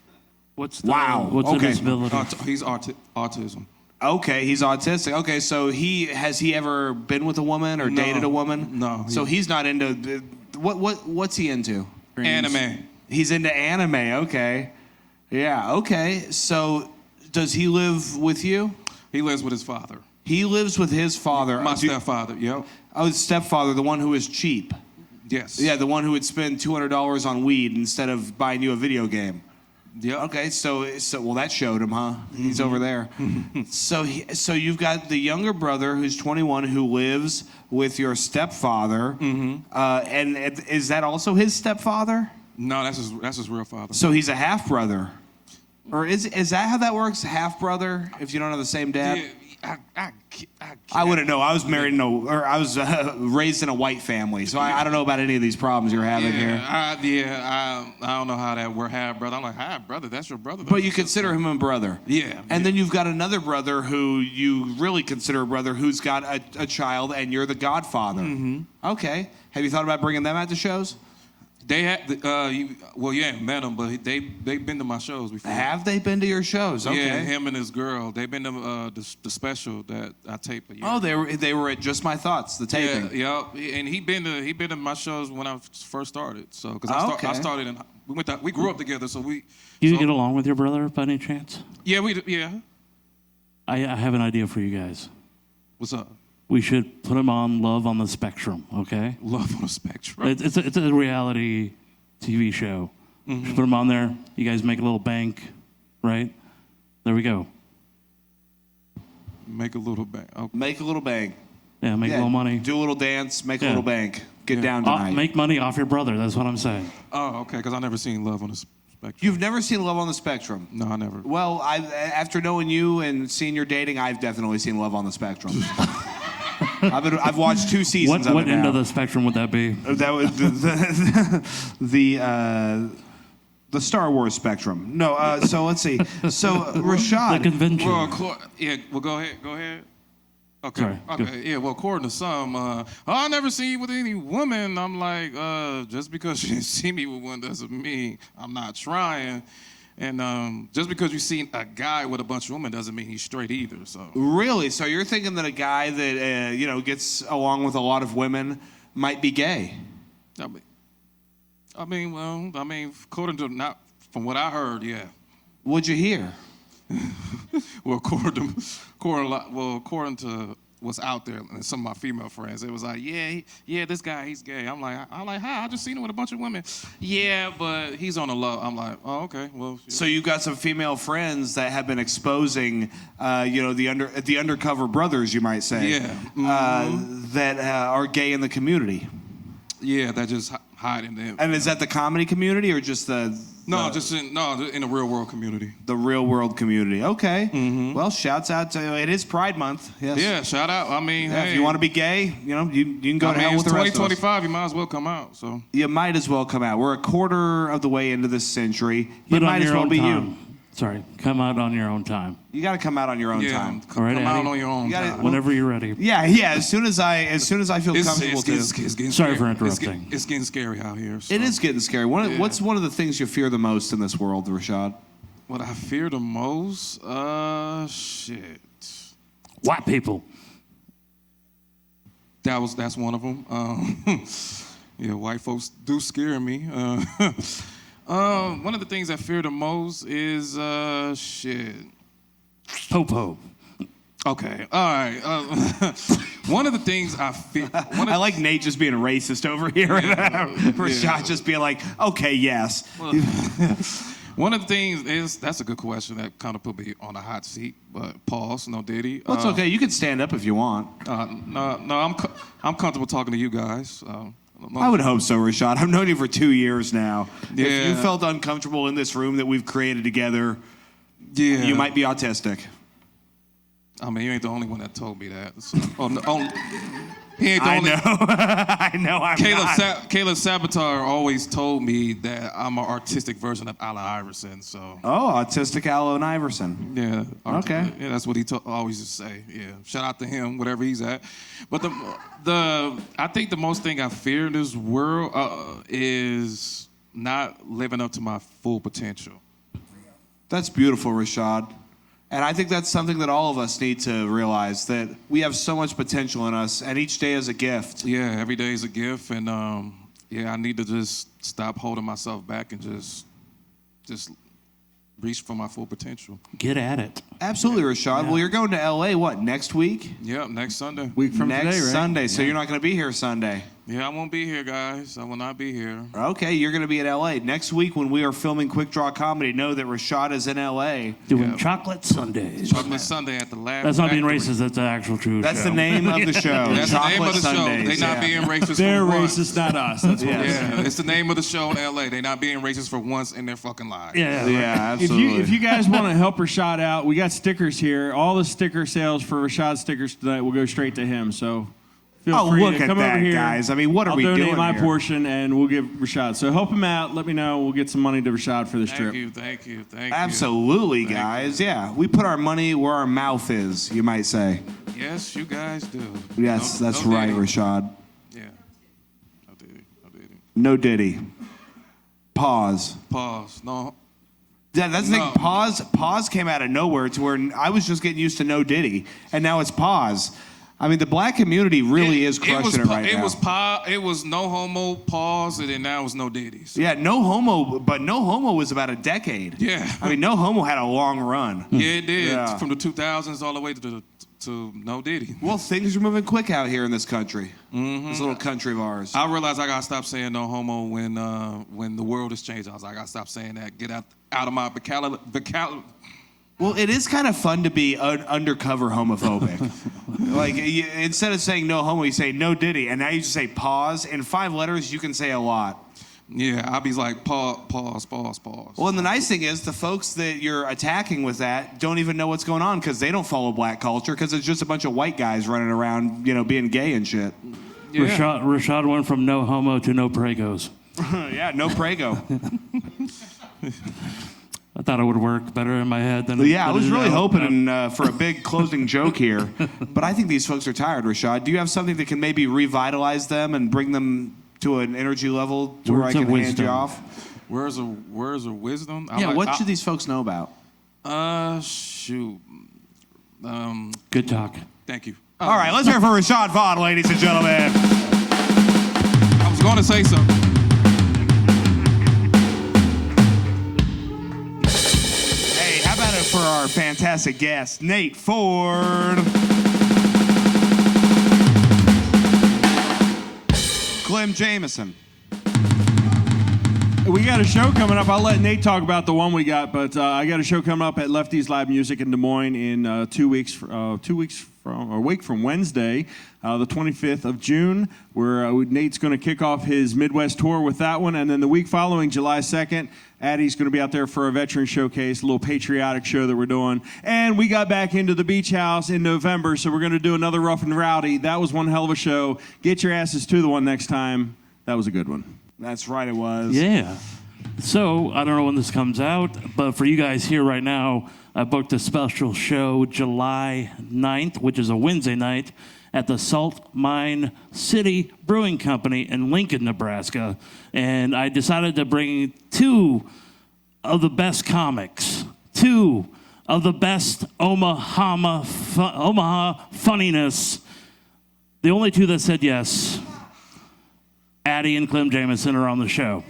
What's the disability? He's autism. Okay, he's autistic. Okay, so has he ever been with a woman or dated a woman? No. So he's not into what's he into? Anime. He's into anime. Okay. Yeah. Okay. So does he live with you? He lives with his father. He lives with his father. My stepfather. Yep. Oh, his stepfather, the one who is cheap. Yes. Yeah, the one who would spend $200 on weed instead of buying you a video game. Yeah. Okay, so well that showed him, huh? He's over there. So you've got the younger brother who's 21 who lives with your stepfather. Mm-hmm. And is that also his stepfather? No, that's his real father. So he's a half brother, or is that how that works? Half brother if you don't have the same dad. Yeah, I wouldn't know. I was married I was raised in a white family, so I don't know about any of these problems you're having here. I don't know how that we're half brother. I'm like, half brother, that's your brother. But you consider him a brother. Yeah. And then you've got another brother who you really consider a brother who's got a child, and you're the godfather. Mm-hmm. Okay. Have you thought about bringing them out to shows? They had, you ain't met them, but they've been to my shows before. Have they been to your shows? Okay. Yeah, him and his girl. They've been to the special that I taped. Oh, they were at Just My Thoughts, the taping. Yeah, and he been to my shows when I first started. So because I started and we grew up together. So You get along with your brother by any chance? Yeah, I have an idea for you guys. What's up? We should put him on Love on the Spectrum, okay? Love on the Spectrum. It's a reality TV show. Mm-hmm. Should put him on there. You guys make a little bank, right? There we go. Make a little bank. Okay. Make a little bank. Yeah, make a little money. Do a little dance. Make a little bank. Get down tonight. Make money off your brother. That's what I'm saying. Oh, okay. Because I never seen Love on the Spectrum. You've never seen Love on the Spectrum? No, I never. Well, after knowing you and seeing your dating, I've definitely seen Love on the Spectrum. I've watched 2 seasons of it. What end of the spectrum would that be? That was the Star Wars spectrum. No, so let's see. So Rashad, the convention. Well, go ahead. Okay. Sorry, okay. Yeah. Well, according to some, I never seen you with any woman. I'm like, just because you didn't see me with one doesn't mean I'm not trying. And just because you see a guy with a bunch of women doesn't mean he's straight either. So really, so you're thinking that a guy that gets along with a lot of women might be gay? I mean, according to not from what I heard, yeah. What'd you hear? Well, according to was out there, and some of my female friends, it was like, yeah, this guy, he's gay. I'm like, hi, I just seen him with a bunch of women. Yeah, but he's on the low. I'm like, oh, okay, well. Shit. So you've got some female friends that have been exposing, the undercover brothers, you might say, that are gay in the community. Yeah, that just hiding them. And is that the comedy community or just the? No, just in the real world community. The real world community. Okay. Mm-hmm. Well, shouts out to it is Pride Month. Yes. Yeah, shout out. I mean, yeah, hey, if you want to be gay, you can go to hell with the rest of us. 2025. You might as well come out. So you might as well come out. We're a quarter of the way into this century. But you might as well be time. you. Sorry, come out on your own time. You got to come out on your own time. All right, come Addy? out on your own time. Whenever you're ready. Yeah. As soon as I feel comfortable to. Sorry for interrupting. It's getting scary out here. So. It is getting scary. What's one of the things you fear the most in this world, Rashad? What I fear the most? Shit. White people. That's one of them. Yeah, white folks do scare me. One of the things I fear the most is shit. Popo. Okay, all right. One of the things I fear. I like Nate just being racist over here. Rashad just being like, okay, yes. One of the things is, that's a good question that kind of put me on a hot seat, but pause, no Diddy. Well, it's okay. You can stand up if you want. No, I'm comfortable talking to you guys. I would hope so, Rashad. I've known you for 2 years now. Yeah. If you felt uncomfortable in this room that we've created together, you might be autistic. I mean, you ain't the only one that told me that. So, he ain't the I only. know. I know. I'm not. Caleb Sabatar always told me that I'm an artistic version of Allen Iverson. So. Oh, autistic Allen Iverson. Yeah. Okay. Yeah, that's what he always used to say. Yeah. Shout out to him, whatever he's at. But I think the most thing I fear in this world is not living up to my full potential. That's beautiful, Rashad. And I think that's something that all of us need to realize, that we have so much potential in us, and each day is a gift. Yeah, every day is a gift, and I need to just stop holding myself back and just reach for my full potential. Get at it. Absolutely, Rashad. Yeah. Well, you're going to L.A., what, next week? Yeah, next Sunday. Week from next today, right? Sunday, so you're not going to be here Sunday. Yeah, I won't be here, guys. I will not be here. Okay, you're going to be in L.A. Next week when we are filming Quik Draw Comedy, know that Rashad is in L.A. Doing Chocolate Sundays. Chocolate Sunday at the Lab. That's not being racist. That's the actual true That's show. the name of the show. That's Chocolate the name of the Sundays. show. They're not being racist They're for racist, once. not us. That's what Yeah, it's the name of the show in L.A. They're not being racist for once in their fucking lives. Yeah, absolutely. If you guys want to help Rashad out, we got stickers here. All the sticker sales for Rashad stickers tonight will go straight to him. So feel free look to at come that, over here. guys. I mean, what are we doing I'll donate my here? portion, and we'll give Rashad. So help him out. Let me know. We'll get some money to Rashad for this trip. Thank you. Absolutely, guys. Yeah, we put our money where our mouth is, you might say. Yes, you guys do. Yes, that's right, Rashad. Yeah. No Diddy. No Diddy. Pause. No. Yeah, that's the thing. Pause came out of nowhere to where I was just getting used to no Diddy, and now it's pause. I mean, the black community really is crushing it right now. It was no homo, pause, and then now it's no Diddy. So. Yeah, no homo, but no homo was about a decade. Yeah. I mean, no homo had a long run. Yeah, it did. Yeah. From the 2000s all the way to no Diddy. Well, things are moving quick out here in this country. Mm-hmm. This little country of ours. I realized I gotta stop saying no homo when the world has changed. I was like, I gotta stop saying that. Get out of my Well, it is kind of fun to be undercover homophobic. Instead of saying no homo, you say no Diddy, and now you just say pause. In 5 letters, you can say a lot. Yeah, I'll be like, pause. Well, and the nice thing is the folks that you're attacking with that don't even know what's going on because they don't follow black culture because it's just a bunch of white guys running around, being gay and shit. Yeah. Rashad went from no homo to no pregos. Yeah, no prego. I thought it would work better in my head than. Yeah, I was really hoping for a big closing joke here, but I think these folks are tired. Rashad, do you have something that can maybe revitalize them and bring them to an energy level to where I can hand you off? Words of wisdom. What should these folks know about? Shoot. Good talk. Thank you. All right, let's hear it for Rashad Vaughn, ladies and gentlemen. I was going to say something. Hey, how about it for our fantastic guest, Nate Ford? Clem Jameson. We got a show coming up. I'll let Nate talk about the one we got, but I got a show coming up at Lefty's Live Music in Des Moines in 2 weeks. 2 weeks from, or a week from Wednesday, the 25th of June, where Nate's going to kick off his Midwest tour with that one, and then the week following, July 2nd, Addy's going to be out there for a veteran showcase, a little patriotic show that we're doing. And we got back into the Beach House in November, so we're going to do another Rough and Rowdy. That was one hell of a show. Get your asses to the one next time. That was a good one. That's right, it was. Yeah. So, I don't know when this comes out, but for you guys here right now, I booked a special show July 9th, which is a Wednesday night, at the Salt Mine City Brewing Company in Lincoln, Nebraska. And I decided to bring two of the best comics, two of the best Omaha funniness. The only two that said yes, Addy and Clem Jameson, are on the show.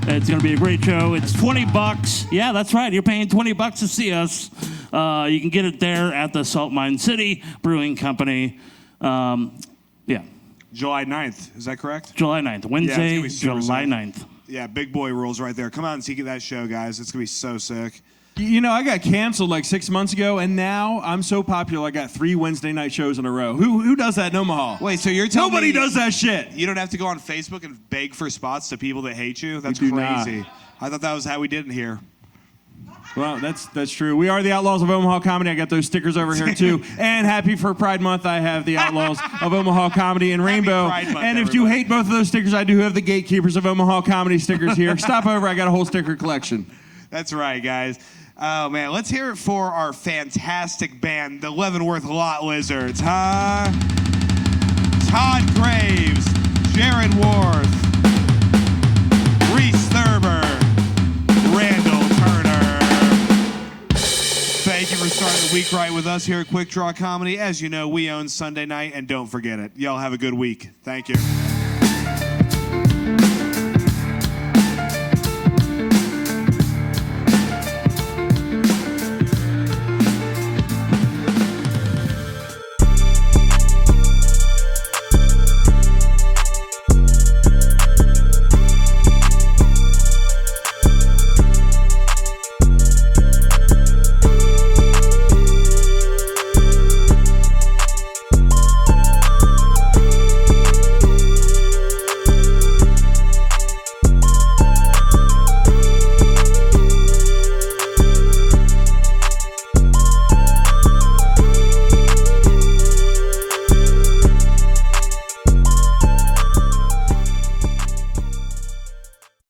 It's going to be a great show. It's $20. Yeah, that's right. You're paying $20 to see us. You can get it there at the Salt Mine City Brewing Company. Yeah. July 9th, is that correct? July 9th. Wednesday, Yeah, July 9th. Yeah, big boy rules right there. Come out and see that show, guys. It's going to be so sick. You know, I got canceled like 6 months ago, and now I'm so popular, I got 3 Wednesday night shows in a row. Who does that in Omaha? Wait, so you're telling Nobody me does that shit. You don't have to go on Facebook and beg for spots to people that hate you? That's We do not. crazy. I thought that was how we did it here. Well, that's true. We are the Outlaws of Omaha Comedy. I got those stickers over here, too. And happy for Pride Month, I have the Outlaws of Omaha Comedy in Rainbow. Pride Month, And if you everybody. hate both of those stickers, I do have the Gatekeepers of Omaha Comedy stickers here. Stop over. I got a whole sticker collection. That's right, guys. Oh, man. Let's hear it for our fantastic band, the Leavenworth Lot Lizards, huh? Todd Graves, Jared Worth, Reese Thurber, Randall Turner. Thank you for starting the week right with us here at Quik Draw Comedy. As you know, we own Sunday night, and don't forget it. Y'all have a good week. Thank you.